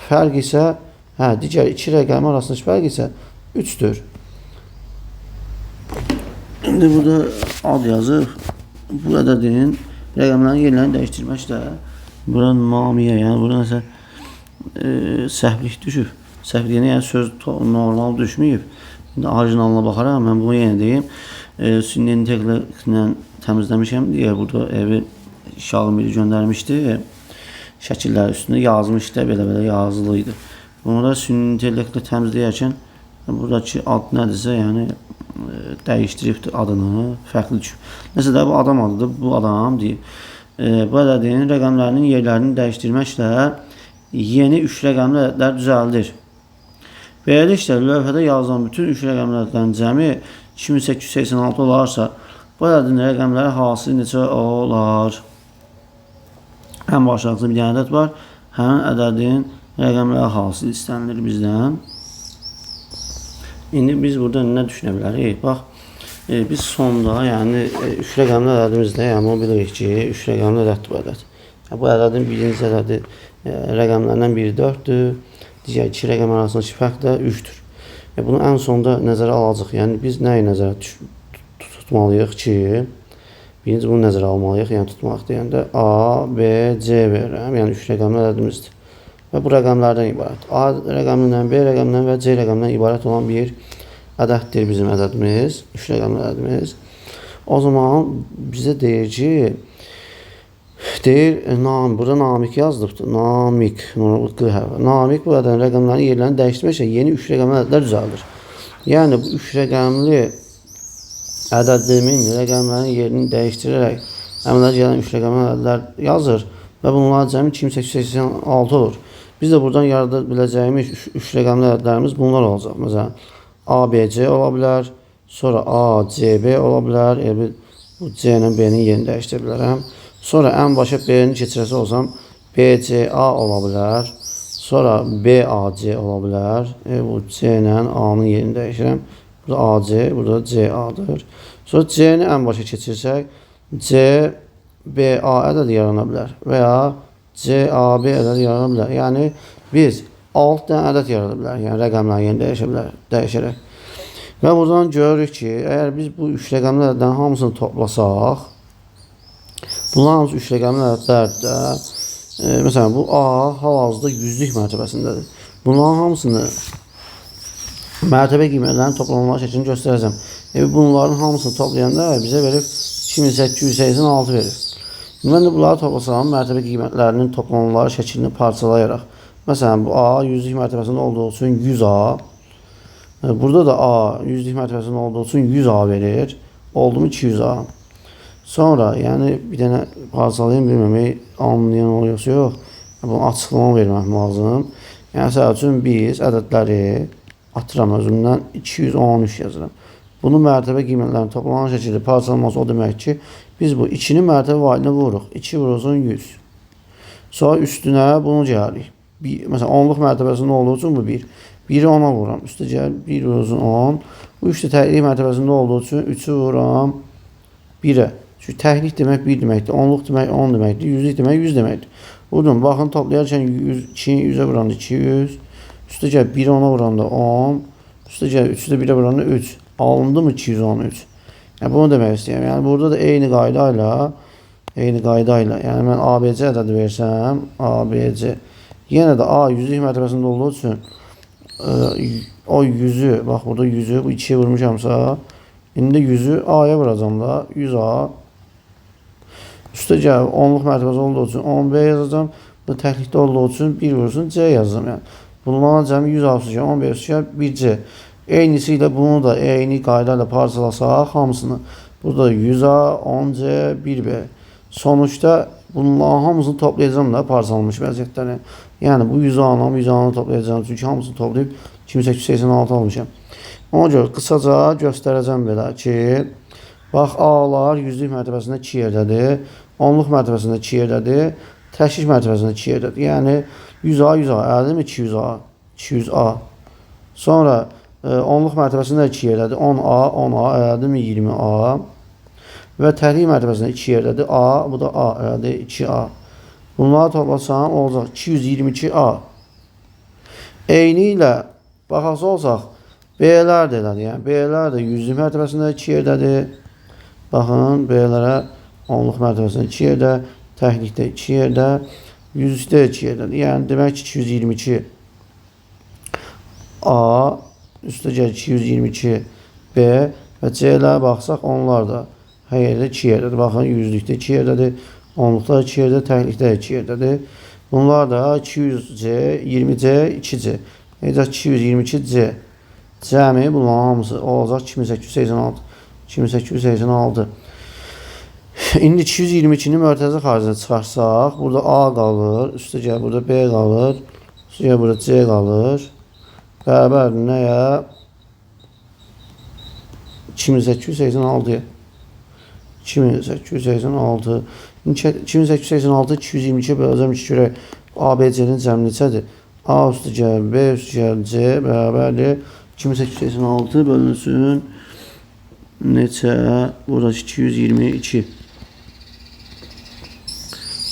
fərq isə, digər 2 rəqəmi arasındakı fərq isə 3-dür. İndi burada ad yazıb, bu ədədin rəqəmlərin yerlərini dəyişdirməklə bura namiyə, yəni burada nəsə səhvlik düşüb. Səhvlik yəni söz normal düşməyib. İndi orijinalına baxaram, mən bunu yenə deyim. Sünni intellektlə təmizləmişəm deyə burada evi Şahım biri göndərmişdi. Şəkillər üstündə yazmışdı, belə-belə yazılıydı. Bunu da sünni intellektlə təmizləyərkən buradakı ad nədirsə, yəni dəyişdiribdir adını, fərqli düşüb. Nəsə də bu adam adıdır, bu adam deyib. Bu ədədin rəqəmlərinin yerlərini dəyişdirməklə yeni 3 rəqəmli ədədlər düzəldir. Beləliklə, lövhədə yazılan bütün 3 rəqəmlərdən cəmi 2886 olarsa, bu ədədin rəqəmləri hasili neçə olar? Ən başlanğıcda bir dənə ədəd var. Həmin ədədin rəqəmləri hasili istənilir bizdən. İndi biz burada nə düşünə bilərik? Bax, biz sonda, yəni 3 rəqəmli ədədimizdə, yəni bunu bilirik ki, 3 rəqəmli ədəddir bu ədəd. Bu ədədin birinci ədədi rəqəmlərdən biri 4-dür. Digər 2 rəqəm arasındakı fərq də 3-dür. Bunu ən sonda nəzərə alacaq. Yəni biz nəyi nəzərə tutmalıyıq ki, birinci bunu nəzərə almalıyıq. Yəni tutmaq deyəndə A, B, C verirəm. Yəni 3 rəqəmli ədədimizdir. Və bu rəqəmlərdən ibarət. A rəqəmindən, B rəqəmindən və C rəqəmindən ibarət olan bir ədəddir bizim ədədimiz. 3 rəqəmli ədədimiz. O zaman bizə deyir ki, burada namik yazılıbdır. Namik bu ədədin rəqəmlərin yerlərini dəyişdirməklə yeni 3 rəqəmli ədədlər düzəldir. Yəni bu 3 rəqəmli ədədimin rəqəmlərin yerini dəyişdirərək əmələ gələn 3 rəqəmli ədədlər yazır və bunlar cəmi 2886 olur. Biz də buradan yarada biləcəyimiz 3 rəqəmli ədədlərimiz bunlar olacaq. Məsələn, ABC ola bilər, sonra ACB ola bilər. Bu C ilə B-nin yerini dəyişdirə bilərəm. Sonra ən başa B-ni keçirəsi olsam BCA ola bilər. Sonra BAC ola bilər. Bu C ilə A-nın yerini dəyişirəm. Burada AC, burada CA-dır. Sonra C-ni ən başa keçirsək CBA ədədi yarana bilər və ya CAB ədədi yarana bilər. Yəni biz 6 dənə ədəd yarada bilər. Yəni rəqəmlərin yerini dəyişərək. Və buradan görürük ki, əgər biz bu 3 rəqəmli ədədlərin hamısını toplasaq, bunların hamısı 3 rəqəmli ədədlərdir də. Məsələn, bu A hal-hazırda 100-lük mərtəbəsindədir. Bunların hamısını mərtəbə qiymətlərinin toplanmaları şəklini göstərəcəm. Bunların hamısını toplayanda bizə verib 2886 verir. Mən də bunları toplasam, mərtəbə qiymətlərinin toplanmaları şəklini parçalayaraq. Məsələn, bu A 100-lük mərtəbəsində olduğu üçün 100A. Burada da A 100-lük mərtəbəsində olduğu üçün 100A verir. Oldu mu 200A. Sonra, yəni bir dənə parçalayım, bilməmək, anlayan oluyorsa yox. Bunu açıqlama vermək lazım. Yəni, səbəb üçün biz ədədləri atıram özümdən 213 yazıram. Bunun mərtəbə qiymətlərinin toplanan şəkildə parçalanması o demək ki, biz bu 2-ni mərtəbə vahidilə vururuq. 2 vurulsun 100. Sonra üstünə bunu gəlirik. Məsələn, 10-luq mərtəbəsində olduğu üçün bu 1. 1-i 10-a vururam. Üstə gəl 1 vurulsun 10. Bu 3 də təklik mərtəbəsində olduğu üçün 3-ü vururam 1-ə. Çünki təklik demək 1 deməkdir. 10-luq demək 10 deməkdir. 100-lük demək 100 deməkdir. Vurdum. Baxın, toplayarkən 2-ni 100-ə vuranda 200. Üstə gəl 1-i 10-a vuranda 10. Üstə gəl 3-ü də 1-ə vuranda 3. Alındı mı 213? Yəni, bunu demək istəyirəm. Yəni, burada da eyni qayda ilə, yəni mən ABC ədədi versəm, ABC, yenə də A 100-lük mərtəbəsində olduğu üçün o 100-ü, bax burada 100-ü, bu 2-yə vurmuşamsa, indi 100-ü A-ya vuracam da, 100A. Üstə gəl 10-luq mərtəbəsi olduğu üçün 10B yazacam, bu təklikdə olduğu üçün 1 vursun C yazacam. Yəni, bunlarla cəmi 100A üstə gəl, 10B üstə gəl, 1C. Eynisi ilə bunu da eyni qayda ilə parçalasaq hamısını. Burada 100A, 10C, 1B. Sonuçta bunların hamısını toplayacağım da parçalanmış vəziyyətləri. Yəni bu 100A-nı toplayacağım. Çünki hamısını toplayıb 2886 almışam. Ona görə qısaca göstərəcəm belə ki, bax A-lar 100-lük mərtəbəsində 2 yerdədir, 10-luq mərtəbəsində 2 yerdədir, təklik mərtəbəsində 2 yerdədir. Yəni 100A, 100A, əldə mi 200A, 200A. Sonra 10-luq mərtəbəsində 2 yerdədir, 10A, 10A, əldə mi 20A. Və təklik mərtəbəsində 2 yerdədir, A, bu da A, əldə 2A. Bunları toplasam olacaq 222A. Eyni ilə baxası olsaq, B-lər də elədir. Yəni B-lər də 100-lük mərtəbəsində 2 yerdədir. Baxın, B-lərə 10-luq mərtəbəsində 2 yerdə, təklikdə 2 yerdə, 100-lükdə 2 yerdədir. Yəni demək ki, 222 A, üstə gəl 222 B və C-lərə baxsaq, onlar da hər yerdə 2 yerdədir. Baxın, 100-lükdə 2 yerdədir, 10-luqda 2 yerdədir, təklikdə 2 yerdədir. Bunlar da 200C, 20C, 2C. Necə 222C. Cəmi bunların hamısı olacaq 2886. 2886. İndi 222-ni mörtəzə xaricində çıxarsaq, burada A qalır, üstə gəl burada B qalır, üstə gəl burada C qalır. Bərabər nəyə? 2886-ya. 2886. 2886 222 böləcəm ki, görək ABC-nin cəmi neçədir? A üstə gəl, B üstə gəl, C bərabərdir. 2886 bölünsün neçə? Burası 222.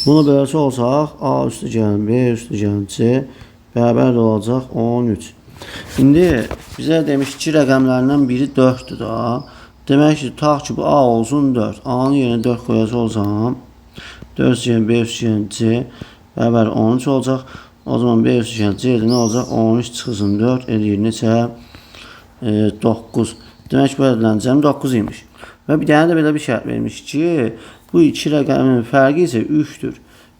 Bunu böləcək olsaq, A üstə gəl, B üstə gəl, C bərabər olacaq 13. İndi bizə demiş ki, rəqəmlərindən biri 4-dür da. Demək ki, tutaq ki, bu A olsun 4. A-nın yerinə 4 qoyacaq olsam, 4 üstə B üstə C bərabər 13 olacaq. O zaman B üstə C nə olacaq? 13 çıxısın 4 edir neçə? 9. Demək ki, bu ədələrin cəmi 9 imiş. Və bir dənə də belə bir şərt vermiş ki, bu iki rəqəmin fərqi isə 3-dür.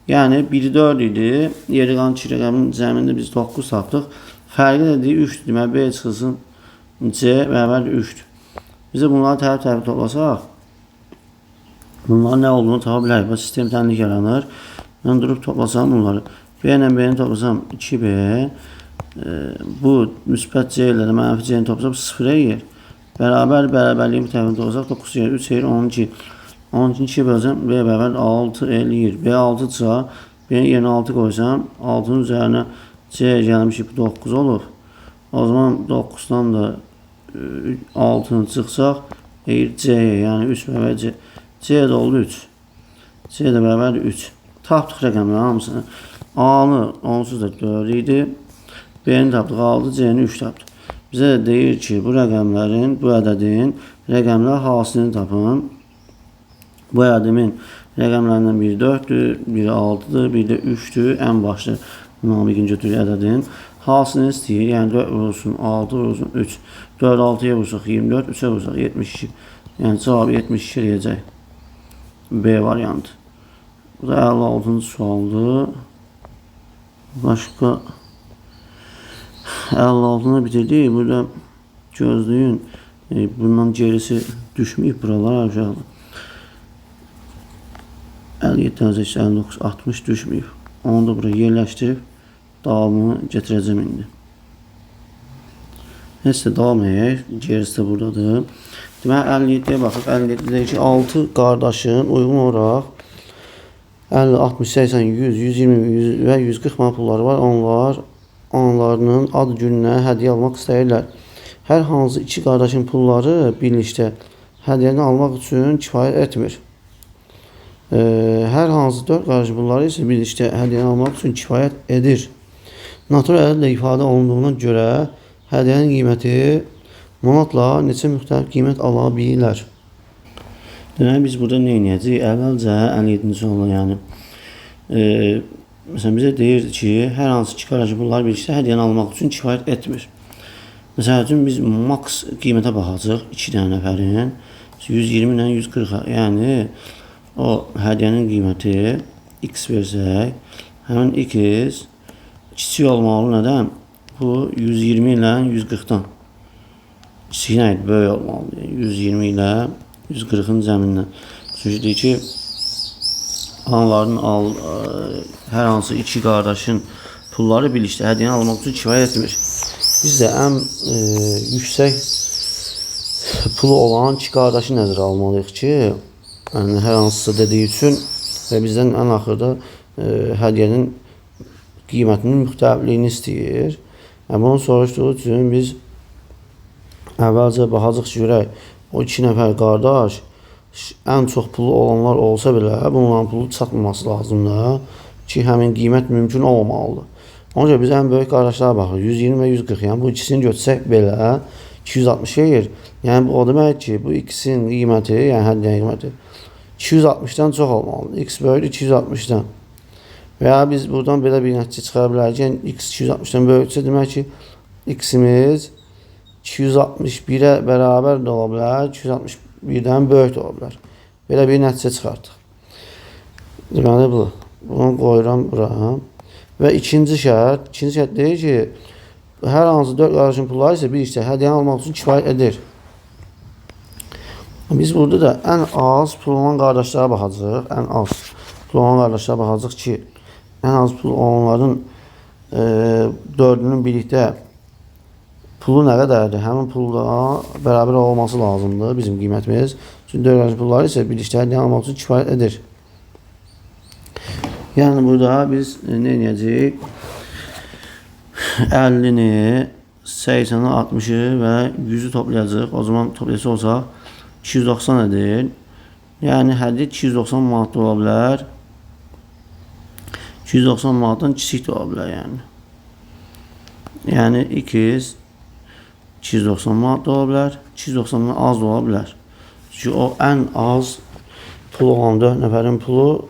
Yəni, biri 4 idi, yeri qalan 2 rəqəmin cəmində biz 9 tapdıq. Fərqi nədir? 3-dür. Demək, B çıxısın C bərabər 3-dür. Bizə bunları tərəf toplasaq, bunların nə olduğunu tapa bilərik. Bu sistem tənlik yaranır. Mən durub toplasam bunları. B ilə B-ni toplasam 2B. Bu müsbət C ilə mənfi C-ni toplasam 0 yer. Bərabərliyin bir tərəfini toplasaq 9 yer, 3 yer, 12. 12-ni 2-yə böləcəm, B bərabər 6 eləyir. B 6-dırsa, B-nin yerinə 6 qoysam, 6-nın üzərinə C gəlmiş ki, 9 olur. O zaman 9-dan da 6-nı çıxsaq, C-yə, yəni 3 bərabər C. C də oldu 3. C də bərabər 3. Tapdıq rəqəmləri hamısını. A-nı onsuz da 4 idi. B-ni tapdıq 6, C-ni 3 tapdıq. Bizə də deyir ki, bu rəqəmlərin, bu ədədin rəqəmlər hasilini tapın. Bu ədəmin rəqəmlərindən biri 4-dür, biri 6-dır, biri də 3-dür. Ən başlı dinamikini götürür ədədin. Hasilini istəyir, yəni 4 vurulsun, 6 vurulsun, 3. 4 6-ya vursaq 24, 3-ə vursaq 72. Yəni cavabı 72 eləyəcək. B variantı. Bu da 56-cı sualdır. Başqa 56-nı bitirdik. Burada gözləyin. Bundan gerisi düşməyib buralar aşağıda. 57, 59, 60 düşməyib. Onu da buraya yerləşdirib davamını getirəcəm indi. Neyse davam edək. Gerisi də buradadır. Deməli 57-yə baxıb 57-də ki 6 qardaşın uyğun olaraq 50, 60, 80, 100, 120 100 və 140 manat pulları var. Onlar onlarının ad gününə hədiyyə almaq istəyirlər. Hər hansı iki qardaşın pulları birlikdə hədiyyəni almaq üçün kifayət etmir. Hər hansı 4 qardaşın pulları isə birlikdə hədiyyəni almaq üçün kifayət edir. Natural ədədlə ifadə olunduğuna görə hədiyyənin qiyməti manatla neçə müxtəlif qiymət ala bilirlər. Deməli biz burada nə edəcəyik? Əvvəlcə 57-ci suala, yəni məsələn bizə deyir ki, hər hansı iki qardaşın pulları birlikdə hədiyyəni almaq üçün kifayət etmir. Məsəl üçün biz max qiymətə baxacağıq 2 dənə nəfərin 120 ilə 140, yəni o hədiyyənin qiyməti x versək, həmin x kiçik olmalı nədən? Bu 120 ilə 140-dan. Kiçik nə idi? Böyük olmalı. 120 ilə 140-ın cəmindən. Çünki deyir ki, hər hansı iki qardaşın pulları birlikdə hədiyyəni almaq üçün kifayət etmir. Biz də ən yüksək pulu olan iki qardaşı nəzərə almalıyıq ki, yəni hər hansısa dediyi üçün və bizdən ən axırda hədiyyənin qiymətinin müxtəlifliyini istəyir. Bunu soruşduğu üçün biz əvvəlcə baxacaq ki, görək, o iki nəfər qardaş ən çox pulu olanlar olsa belə, bunların pulu çatmaması lazımdır ki, həmin qiymət mümkün olmamalıdır. Ona görə biz ən böyük qardaşlara baxırıq, 120 və 140, yəni bu ikisini götürsək belə 260 verir. Yəni bu o demək ki, bu ikisinin qiyməti, yəni hədiyyənin qiyməti 260-dan çox olmalıdır. X böyükdür 260-dan. Və ya biz buradan belə bir nəticə çıxara bilərik ki, x 260-dan böyüksə demək ki, x-imiz 261-ə bərabər də ola bilər, 261-dən böyük də ola bilər. Belə bir nəticə çıxartdıq. Deməli bu. Bunu qoyuram bura. Və ikinci şərt deyir ki, hər hansı 4 qardaşın pulları isə birlikdə hədiyyəni almaq üçün kifayət edir. Biz burada da ən az pul olan qardaşlara baxacağıq. Ən az pul olan qardaşlara baxacağıq ki, ən az pul olanların 4-ünün birlikdə pulu nə qədərdir? Həmin pulla bərabər olması lazımdır bizim qiymətimiz. Çünki 4 qardaşın pulları isə birlikdə hədiyyəni almaq üçün kifayət edir. Yəni burada biz nə edəcəyik? 50-ni, 80-i, 60-ı və 100-ü toplayacaq. O zaman toplayacaq olsaq 290 edir. Yəni hədiyyə 290 manat da ola bilər. 290 manatdan kiçik də ola bilər yəni. Yəni x 290 manat da ola bilər, 290-dan az da ola bilər. Çünki o ən az pul olan 4 nəfərin pulu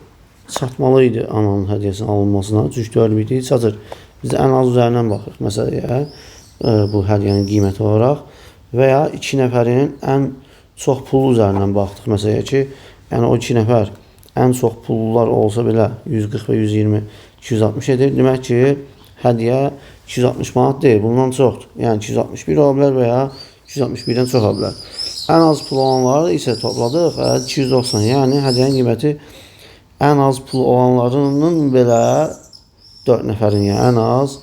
çatmalı idi ananın hədiyyəsinin alınmasına. Çünki 4 biti çatır. Biz də ən az üzərindən baxırıq məsələyə, bu hədiyyənin qiyməti olaraq və ya 2 nəfərin ən çox pulu üzərindən baxdıq məsələyə ki, yəni o 2 nəfər ən çox pullular olsa belə 140 və 120 260 edir. Demək ki, hədiyyə 260 manat deyil, bundan çoxdur. Yəni 261 ola bilər və ya 261-dən çox ola bilər. Ən az pul olanları isə topladıq 290. Yəni hədiyyənin qiyməti ən az pul olanlarının belə 4 nəfərin, yəni ən az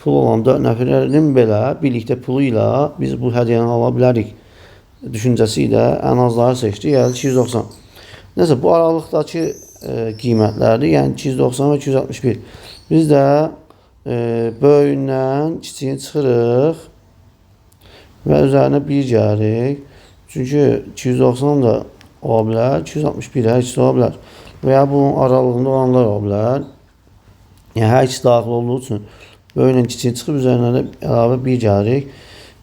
pul olan 4 nəfərin belə birlikdə pulu ilə biz bu hədiyyəni ala bilərik düşüncəsi ilə ən azları seçdik, yəni 290. Nəsə bu aralıqdakı qiymətlərdir, yəni 290 və 261. Biz də böyüyündən kiçiyini çıxırıq və üzərinə 1 gəlirik. Çünki 290 da ola bilər, 261 hər ikisi ola bilər və ya bunun aralığında olanlar ola bilər. Yəni hər ikisi daxil olduğu üçün böyüyündən kiçiyini çıxıb üzərinə də əlavə 1 gəlirik.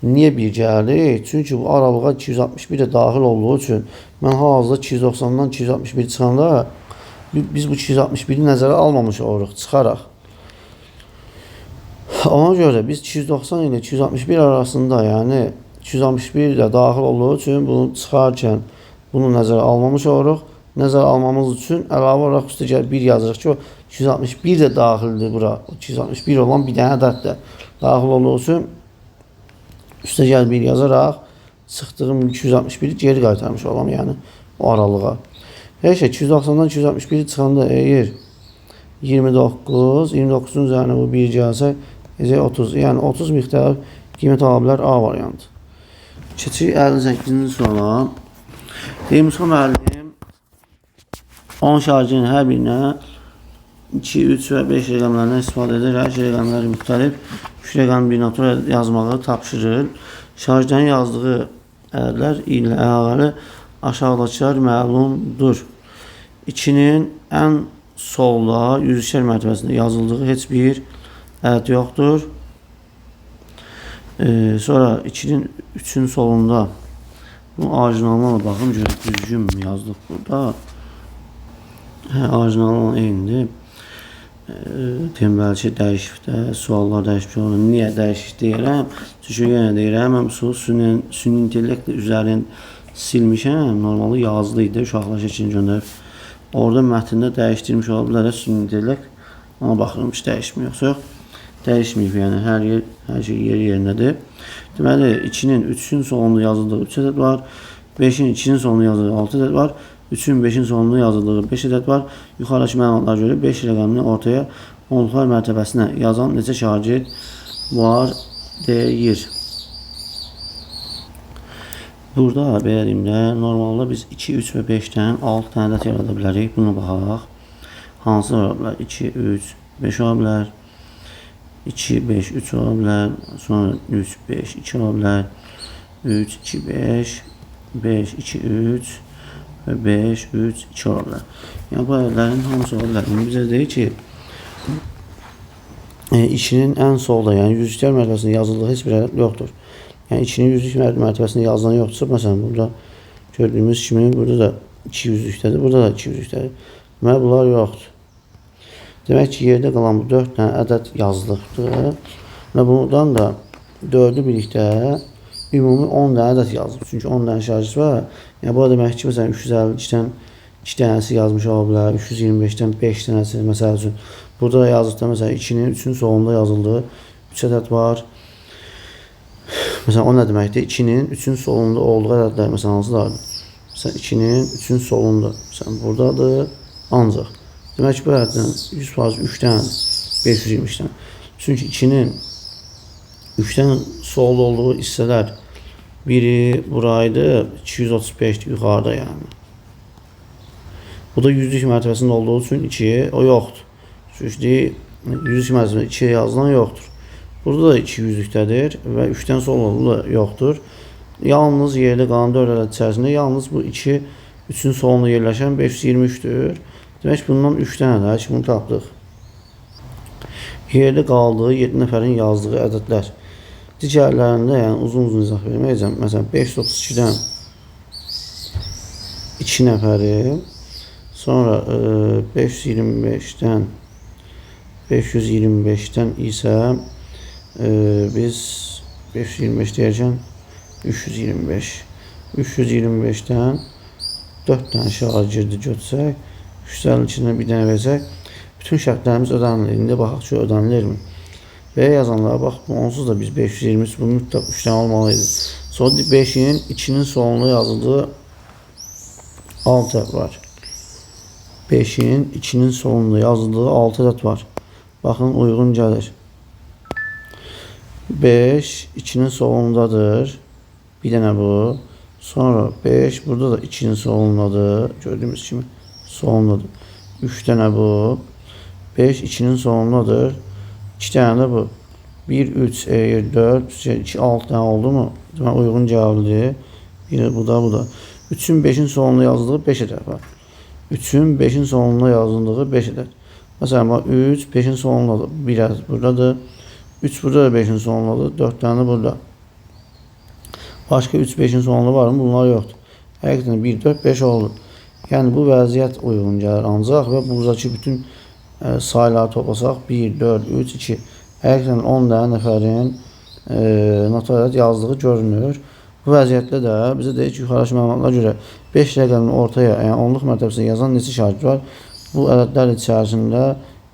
Niyə 1 gəlirik? Çünki bu aralığa 261 də daxil olduğu üçün mən hal-hazırda 290-dan 261 çıxanda biz bu 261-i nəzərə almamış oluruq, çıxaraq. Ona görə biz 290 ilə 261 arasında, yəni 261 də daxil olduğu üçün bunu çıxarkən bunu nəzərə almamış oluruq. Nəzərə almamız üçün əlavə olaraq üstə 1 yazırıq ki, o 261 də daxildir bura. 261 olan bir dənə ədəd də daxil olduğu üçün üstə 1 yazaraq çıxdığım 261-i geri qaytarmış olam, yəni o aralığa. Hər şey 290-dan 261 çıxanda eğir 29, 29-un üzərinə bu 1 gəlsə 30, yəni 30 miqdar qiymət ala bilər A variantı. Keçirik 58-ci suala. Musa müəllim 10 şarjın hər birinə 2, 3 və 5 rəqəmlərindən istifadə edərək rəqəmləri müxtəlif 3 rəqəm bir natura yazmağı tapşırır. Şarjdan yazdığı ədədlər ilə əlaqəli aşağıdakılar məlumdur. 2-nin ən solda yüzüşər mərtəbəsində yazıldığı heç bir ədəd yoxdur. Sonra 2-nin 3-ün solunda bu orijinalına baxın, düzgün mü yazdıq burada? Orijinalına eynidir. Bəlkə dəyişib də, suallar dəyişib olur. Niyə dəyişib deyirəm? Çünki yenə deyirəm, mən süni intellekt üzərini silmişəm. Normalde yazılı idi, uşaqlar şəklini göndərib. Orada mətndə dəyişdirmiş ola bilər süni intellekt. Ona baxıram, heç dəyişmir yoxsa yox. Dəyişməyib, yəni hər şey yerindədir. Deməli, 2-nin 3-ün sonunda yazıldığı 3 ədəd var. 5-in 2-nin sonunda yazıldığı 6 ədəd var. 3-ün 5-in sonunda yazıldığı 5 ədəd var. Yuxarıdakı məlumatlara görə 5 rəqəmini ortaya onluqlar mərtəbəsinə yazan neçə şagird var deyir. Burada belə deyim də, normalda biz 2, 3 və 5-dən 6 dənə ədəd yarada bilərik. Buna baxaq. Hansı ola bilər? 2, 3, 5 ola bilər. 2, 5, 3 ola bilər. Sonra 3, 5, 2 ola bilər. 3, 2, 5, 5, 2, 3 və 5, 3, 2 ola bilər. Yəni bu ədədlərin hamısı ola bilər. Bizə deyir ki, 2-nin ən solda, yəni yüzlüklər mərtəbəsində yazıldığı heç bir ədəd yoxdur. Yəni 2-nin yüzlük mərtəbəsində yazılan yoxdursa, məsələn burada gördüyümüz kimi burada da 2 yüzlükdədir, burada da 2 yüzlükdədir. Deməli bunlar yoxdur. Demək ki, yerdə qalan bu 4 dənə ədəd yazılıbdır. Və bundan da 4'ü birlikdə ümumi 10 dənə ədəd yazılıb. Çünki 10 dənə şarjı var. Yəni bu demək ki, məsələn 352-dən 2 dənəsi yazmış ola bilər, 325-dən 5 dənəsi məsəl üçün. Burada da yazılıbda məsələn 2-nin 3-ün sonunda yazıldığı 3 ədəd var. Məsələn o nə deməkdir? 2-nin 3-ün solunda olduğu ədədlər məsələn hansılardır? Məsələn 2-nin 3-ün solunda. Məsələn buradadır. Ancaq demək ki, bu ədəddən 100% 3-dən 520-dən. Çünki 2-nin 3-dən solda olduğu hissələr biri buraydı, 235 yuxarıda yəni. Bu da yüzlük mərtəbəsində olduğu üçün 2, o yoxdur. Çünki yüzlük mərtəbəsində 2 yazılan yoxdur. Burada da 2 yüzlükdədir və 3-dən solda da yoxdur. Yalnız yerdə qalan 4 ədəd içərisində yalnız bu 2 3-ün solunda yerləşən 523-dür. Demək ki, bundan 3 dənə ki, bunu tapdıq. Yerdə qaldığı 7 nəfərin yazdığı ədədlər. Digərlərində yəni uzun izah verməyəcəm. Məsələn 532-dən 2 nəfəri, sonra 525-dən 525-dən isə biz 525 deyərkən 325-dən 4 dənə şagirdi götürsək, 352-dən bir dənə versək, bütün şərtlərimiz ödənilir. İndi baxaq ki, ödənilirmi? Və yazanlara bax, onsuz da biz 523, bu mütləq 3 dənə olmalıydı. Sonra 5-in 2-nin sonunda yazıldığı 6 ədəd var. 5-in 2-nin sonunda yazıldığı 6 ədəd var. Baxın, uyğun gəlir. 5 2-nin solundadır. Bir dənə bu. Sonra 5 burada da 2'nin solundadır. Gördüğümüz kimi solundadır. 3 tane bu. 5 2'nin solundadır. 2 tane de bu. 1 3 4 2 6 tane oldu mu? Uygun cevabıdır. Bir bu da. 3'ün 5'in sonunda yazıldığı 5 ədəd var. 3'ün 5'in sonunda yazıldığı 5 ədəd. Mesela bak 3 5'in sonundadır. Bir ədəd buradadır. 3 burada da 5'in sonundadır. 4 tane burada. Başka 3 5'in sonunda var mı? Bunlar yoktur. Həqiqətən 1 4 5 oldu. Yəni bu vəziyyət uyğun gəlir ancaq və buradakı bütün sayıları toplasaq 1 4 3 2 həqiqətən 10 dənə nəfərin notariat yazdığı görünür. Bu vəziyyətdə də bizə deyir ki, yuxarıdakı məlumatlara görə 5 rəqəmini ortaya, yəni onluq mərtəbəsində yazan neçə şagird var? Bu ədədlər içərisində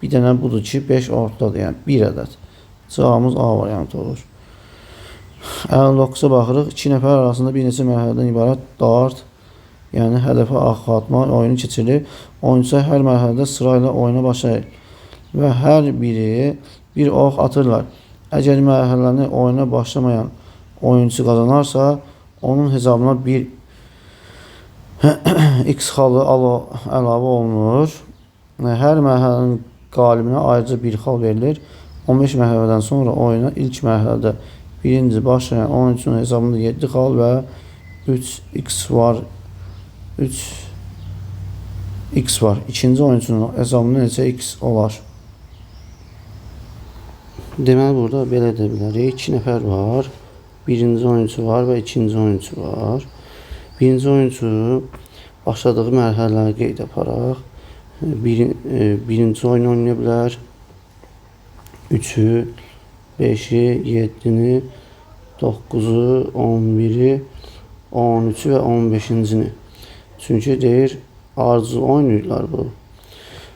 bir dənə budur ki, 5 ortadadır, yəni 1 ədəd. Cavabımız A variantı olur. 59'a baxırıq. 2 nəfər arasında bir neçə mərhələdən ibarət dart, yəni hədəfə ox atma oyunu keçirilir. Oyunçular hər mərhələdə sırayla oyuna başlayır və hər biri bir ox atırlar. Əgər mərhələni oyuna başlamayan oyuncu qazanarsa, onun hesabına bir X xalı əlavə olunur. Hər mərhələnin qalibinə ayrıca bir xal verilir. 15 mərhələdən sonra oyuna ilk mərhələdə birinci başlayan oyuncunun hesabında 7 xal və 3x var. 3x var. İkinci oyuncunun hesabında neçə x olar? Deməli burada belə edə bilərik. 2 nəfər var. Birinci oyuncu var və ikinci oyuncu var. Birinci oyuncu başladığı mərhələləri qeyd aparaq. Birinci oyun oynaya bilər. 3'ü, 5'i, 7'ni, 9'u, 11'i, 13'ü və 15'ini. Çünki deyir, arzu oynayırlar bu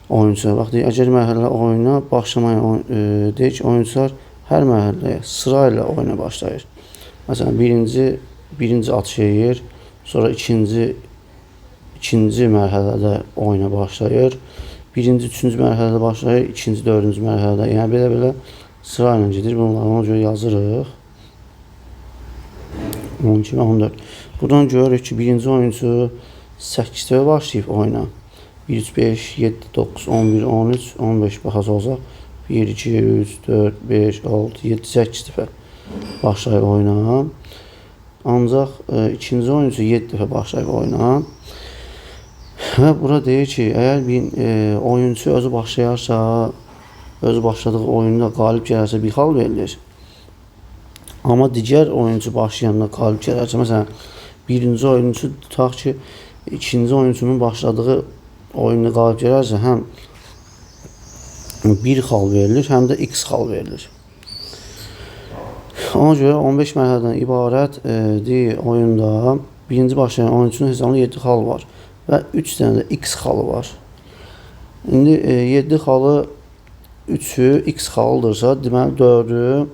oyuncular. Bax, deyir, əgər mərhələ oyuna başlamayan deyir ki, oyuncular hər mərhələyə sırayla oyuna başlayır. Məsələn, birinci atış edir, sonra ikinci mərhələdə oyuna başlayır. Birinci, üçüncü mərhələdə başlayır, ikinci, dördüncü mərhələdə. Yəni, belə sırayla gedir. Bunları ona görə yazırıq. 12 və 14. Buradan görürük ki, birinci oyuncu 8'də başlayıb oyuna. 1, 3, 5, 7, 9, 11, 13, 15 baxası olsa 1, 2, 3, 4, 5, 6, 7, 8 dəfə başlayıb oyuna. Ancaq ikinci oyuncu 7 dəfə başlayıb oyuna. Və burada deyir ki, əgər bir oyuncu özü başlayarsa, özü başladığı oyunda qalib gələrsə bir xal verilir. Amma digər oyuncu başlayanda qalib gələrsə, məsələn, birinci oyuncu tutaq ki, ikinci oyuncunun başladığı oyunda qalib gələrsə, həm bir xal verilir, həm də x xal verilir. Ona görə 15 mərhələdən ibarət deyir, oyunda birinci başlayan oyuncunun hesabında 7 xal var və 3 dənə də x xalı var. İndi 7 xalı 3'ü x xalıdırsa, deməli 4'ü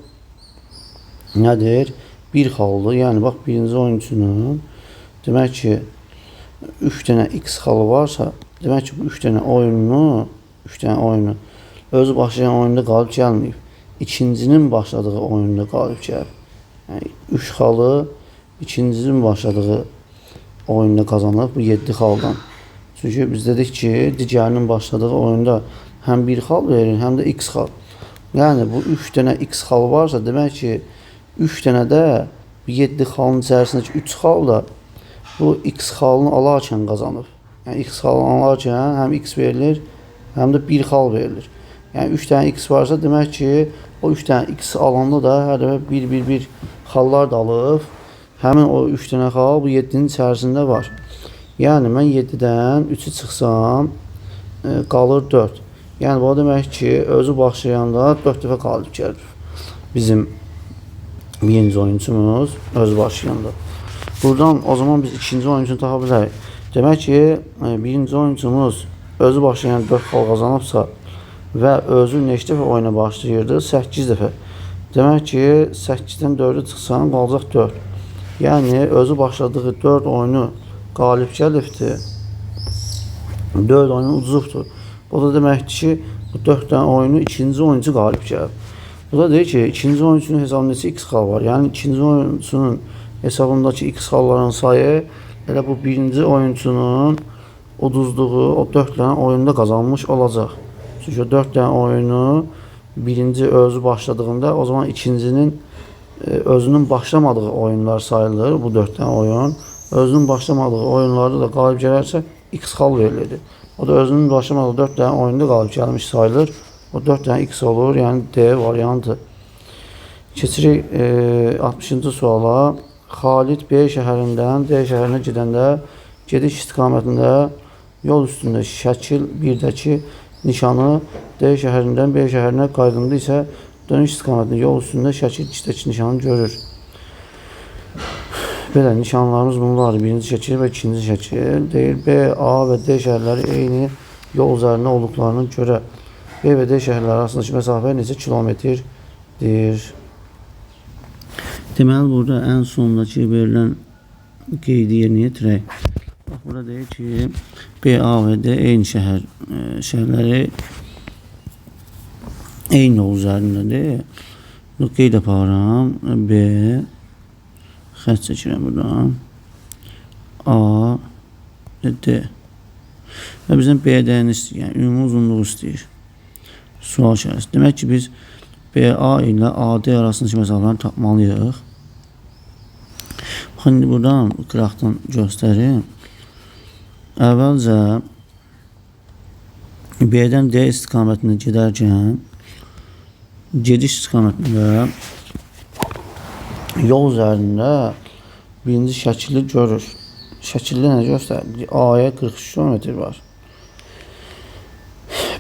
nədir? 1 xalıdır. Yəni, bax, birinci oyuncunun demək ki, 3 dənə x xalı varsa, demək ki, bu 3 dənə oyunu özü başlayan oyunda qalib gəlməyib. İkincinin başladığı oyunda qalib gəlib. Yəni, 3 xalı ikincinin başladığı oyunda qazanılıb bu 7 xaldan. Çünki biz dedik ki, digərinin başladığı oyunda həm 1 xal verir, həm də x xal. Yəni, bu 3 dənə x xal varsa, demək ki, 3 dənə də 7 xalın içərisindəki 3 xal da bu x xalını alarkən qazanıb. Yəni, x xalını alarkən həm x verilir, həm də 1 xal verilir. Yəni, 3 dənə x varsa, demək ki, o 3 dənə x alanda da hər dəfə 1 xallar da alıb. Həmin o 3 dənə xal bu 7'nin içərisində var. Yəni, mən 7'dən 3'ü çıxsam, qalır 4. Yəni, bu demək ki, özü başlayanda 4 dəfə qalib gəlir. Bizim birinci oyuncumuz özü başlayanda. Buradan o zaman biz ikinci oyuncunu tapa bilərik. Demək ki, birinci oyuncumuz özü başlayan 4 xal qazanıbsa və özü neçə dəfə oyuna başlayırdı? 8 dəfə. Demək ki, 8'dən 4'ü çıxsam, qalacaq 4. Yəni, özü başladığı 4 oyunu qalib gəlibdir. 4 oyunu uduzubdur. O da deməkdir ki, bu 4 dənə oyunu ikinci oyuncu qalib gəlib. Bu da deyir ki, ikinci oyuncunun hesabında neçə x xal var? Yəni, ikinci oyuncunun hesabındakı x xalların sayı elə bu birinci oyuncunun uduzduğu o 4 dənə oyunda qazanmış olacaq. Çünki o 4 dənə oyunu birinci özü başladığında, o zaman ikincinin özünün başlamadığı oyunlar sayılır, bu 4 dənə oyun. Özünün başlamadığı oyunlarda da qalib gələrsə, x xal verilirdi. O da özünün başlamadığı 4 dənə oyunda qalib gəlmiş sayılır. O 4 dənə x olur, yəni D variantı. Keçirik 60-cı suala. Xalid B şəhərindən D şəhərinə gedəndə gediş istiqamətində yol üstündə şəkil 1-dəki nişanı D şəhərindən B şəhərinə qaydında isə dönüş istiqamətində yol üstündə şəkil 2-dəki nişanı görür. Belə nişanlarımız bunlardır. Birinci şəkil və ikinci şəkil. Deyir, B, A və D şəhərləri eyni yol üzərində olduqlarına görə B və D şəhərləri arasındakı məsafə neçə kilometrdir? Deməli, burada ən sondakı verilən qeydi yerinə yetirək. Bax, burada deyir ki, B, A və D eyni şəhərləri eyni yol üzərindədir. qeyd aparıram. B xətt çəkirəm buradan. A D. Və bizdən B-dən istəyir. Yəni ümumi uzunluğu istəyir. Sual işarəsi. Demək ki, biz BA ilə AD arasındakı məsafəni tapmalıyıq. Baxın, indi buradan qıraqdan göstərim. Əvvəlcə B-dən D istiqamətində gedərkən gediş istiqamətində yol üzərində birinci şəkili görür. Şəkildə nə göstərir? A-ya 43 km var.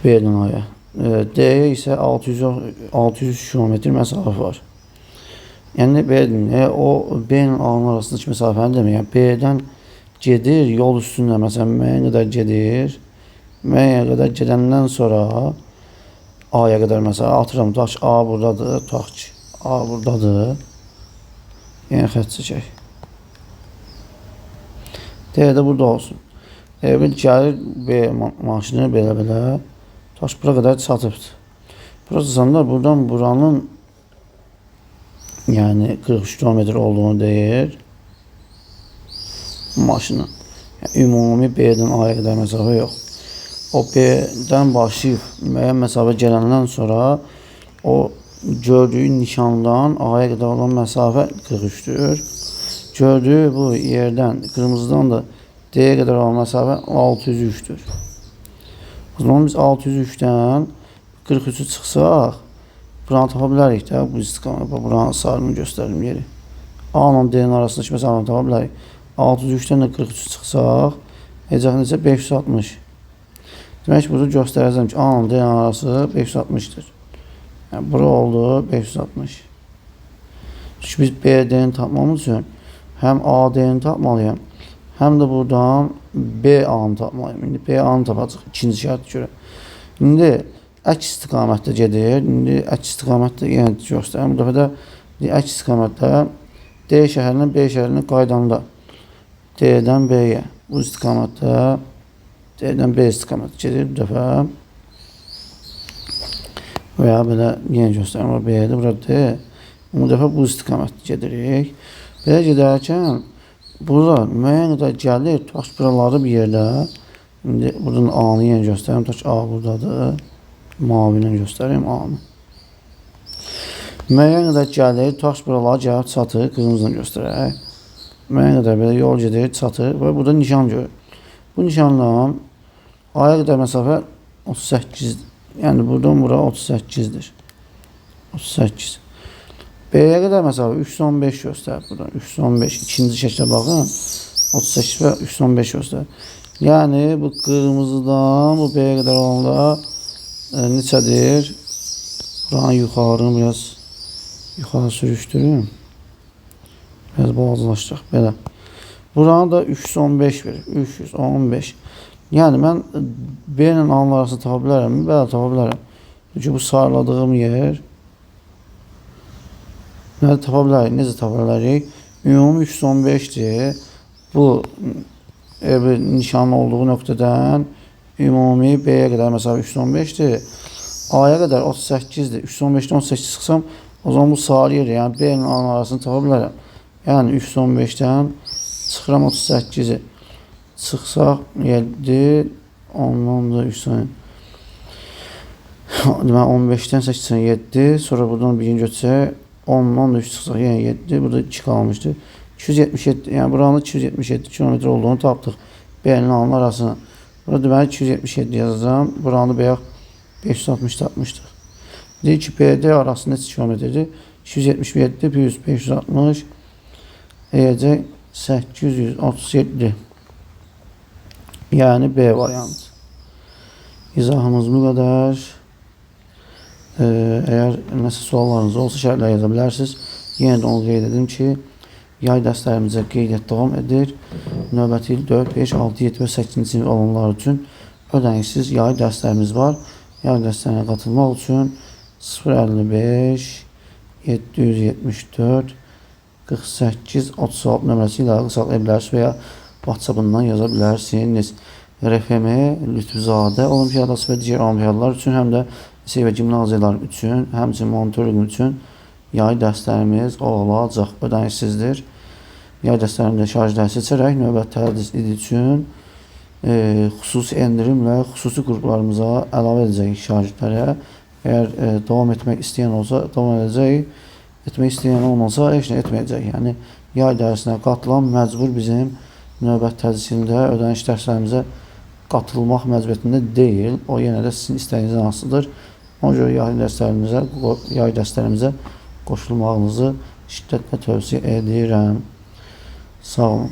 B-dən A-ya. D-yə isə 600 km məsafə var. Yəni o B-nin A-nın arasındakı məsafəni demək. Yəni B-dən gedir, yol üstündə məsələn müəyyən qədər gedir. Müəyyən qədər gedəndən sonra A-ya qədər məsələn atıram, tutaq ki, A buradadır, tutaq ki, A buradadır. Yəni xətt çəkək. D də burada olsun. Bir gəlir B maşını belə-belə. Taş bura qədər çatıbdır. Burası çatanda buradan buranın yəni 43 km olduğunu deyir maşının. Yəni, ümumi B-dən A-ya qədər məsafə yox. O B-dən başlayıb müəyyən məsafə gələndən sonra o gördüyü nişandan A-ya qədər olan məsafə 43-dür. Gördüyü bu yerdən, qırmızıdan da D-yə qədər olan məsafə 603-dür. O zaman biz 603-dən 43-ü çıxsaq, buranı tapa bilərik də, bu istiqamət, buranın sarını göstərim yeri. A ilə D-nin arasındakı məsafəni tapa bilərik. 603-dən də 43-ü çıxsaq, necə 560. Demək ki, burada göstərəcəm ki, A ilə D-nin arası 560-dır. Yəni, bura oldu 560. Çünki biz B-D-ni tapmamız üçün həm A-D-ni tapmalıyam, həm də buradan B-A-nı tapmalıyım. İndi B-A-nı tapacaq ikinci şərtə görə. İndi əks istiqamətdə gedir. İndi əks istiqamətdə yenə göstərim. Bu dəfə də əks istiqamətdə D şəhərindən B şəhərinə qaydanda D-dən B-yə bu istiqamətdə D-dən B istiqamətdə gedir bu dəfə. Və ya belə yenə göstərim. B-yə burada D. Bu dəfə bu istiqamətdə gedirik. Belə gedərkən burada müəyyən qədər gəlir, tutaq buraları bir yerdə. İndi buradan A-nı yenə göstərim. Tutaq A buradadır. Mavi ilə göstərim A-nı. Müəyyən qədər gəlir, tutaq buraları gəlib çatır. Qırmızı ilə göstərək. Müəyyən qədər belə yol gedir, çatır və burada nişan görür. Bu nişandan A-ya qədər məsafə 38-dir. Yəni buradan bura 38-dir. 38. B-yə qədər məsafə 315 göstərir buradan. 315. İkinci şəklə baxın. 38 və 315 göstərir. Yəni bu qırmızıdan bu B-yə qədər olanda neçədir? Buranın yuxarını biraz yuxarı sürüşdürüm. Biraz boğazlaşdıraq. Belə. Buranı da 315 verir. 315. Yəni mən B ilə A-nın arasını tapa bilərəm. Belə tapa bilərəm. Çünki bu sarıladığım yer nədə tapa bilərik? Necə tapa bilərik? Ümumi 315-dir. Bu nişanlı olduğu nöqtədən ümumi B-yə qədər məsafə 315-dir. A-ya qədər 38-dir. 315-dən 18 çıxsam, o zaman bu sarı yer, yəni B ilə A-nın arasını tapa bilərəm. Yəni 315-dən çıxıram 38-i. Çıxsaq 7, ondan da 3 saniyə. Demək 15-dən 87, sonra buradan birini götürsək, 10-dan da 3 çıxsaq, yəni 7, burada 2 qalmışdır. 277, yəni buranın 277 km olduğunu tapdıq. B ilə A-nın arasını. Burada deməli 277 yazacağım. Buranı bayaq 560 tapmışdıq. Deyir ki, BD arası neçə kilometrdir? 277 plus 560 eləyəcək 837. Yəni B variantı. İzahımız bu qədər. Əgər nəsə suallarınız olsa şərhlə yaza bilərsiniz. Yenə də onu qeyd edim ki, yay dərslərimizə qeydiyyat davam edir. Növbəti il 4, 5, 6, 7 və 8-ci sinif alanlar üçün ödənişsiz yay dərslərimiz var. Yay dərslərinə qatılmaq üçün 055 774 48 36 nömrəsi ilə saxlaya bilərsiniz və ya WhatsApp-ından yaza bilərsiniz. RFM, Lütfüzadə Olimpiyadası və digər olimpiyadalar üçün, həm də lisey və gimnaziyalar üçün, həmçinin monitorinq üçün yay dərslərimiz olacaq. Ödənişsizdir. Yay dərslərində şarj dərsi seçərək növbəti tədris ili üçün xüsusi endirimlə xüsusi qruplarımıza əlavə edəcəyik şagirdlərə. Əgər davam etmək istəyən olsa, davam edəcək. Etmək istəyən olmasa, heç nə etməyəcək. Yəni, yay dərsinə qatılan məcbur bizim növbəti tədris ilində ödəniş dərslərimizə qatılmaq məcburiyyətində deyil. O yenə də sizin istəyinizdən asılıdır. Ona görə yay dərslərimizə qoşulmağınızı şiddətlə tövsiyə edirəm. Sağ olun.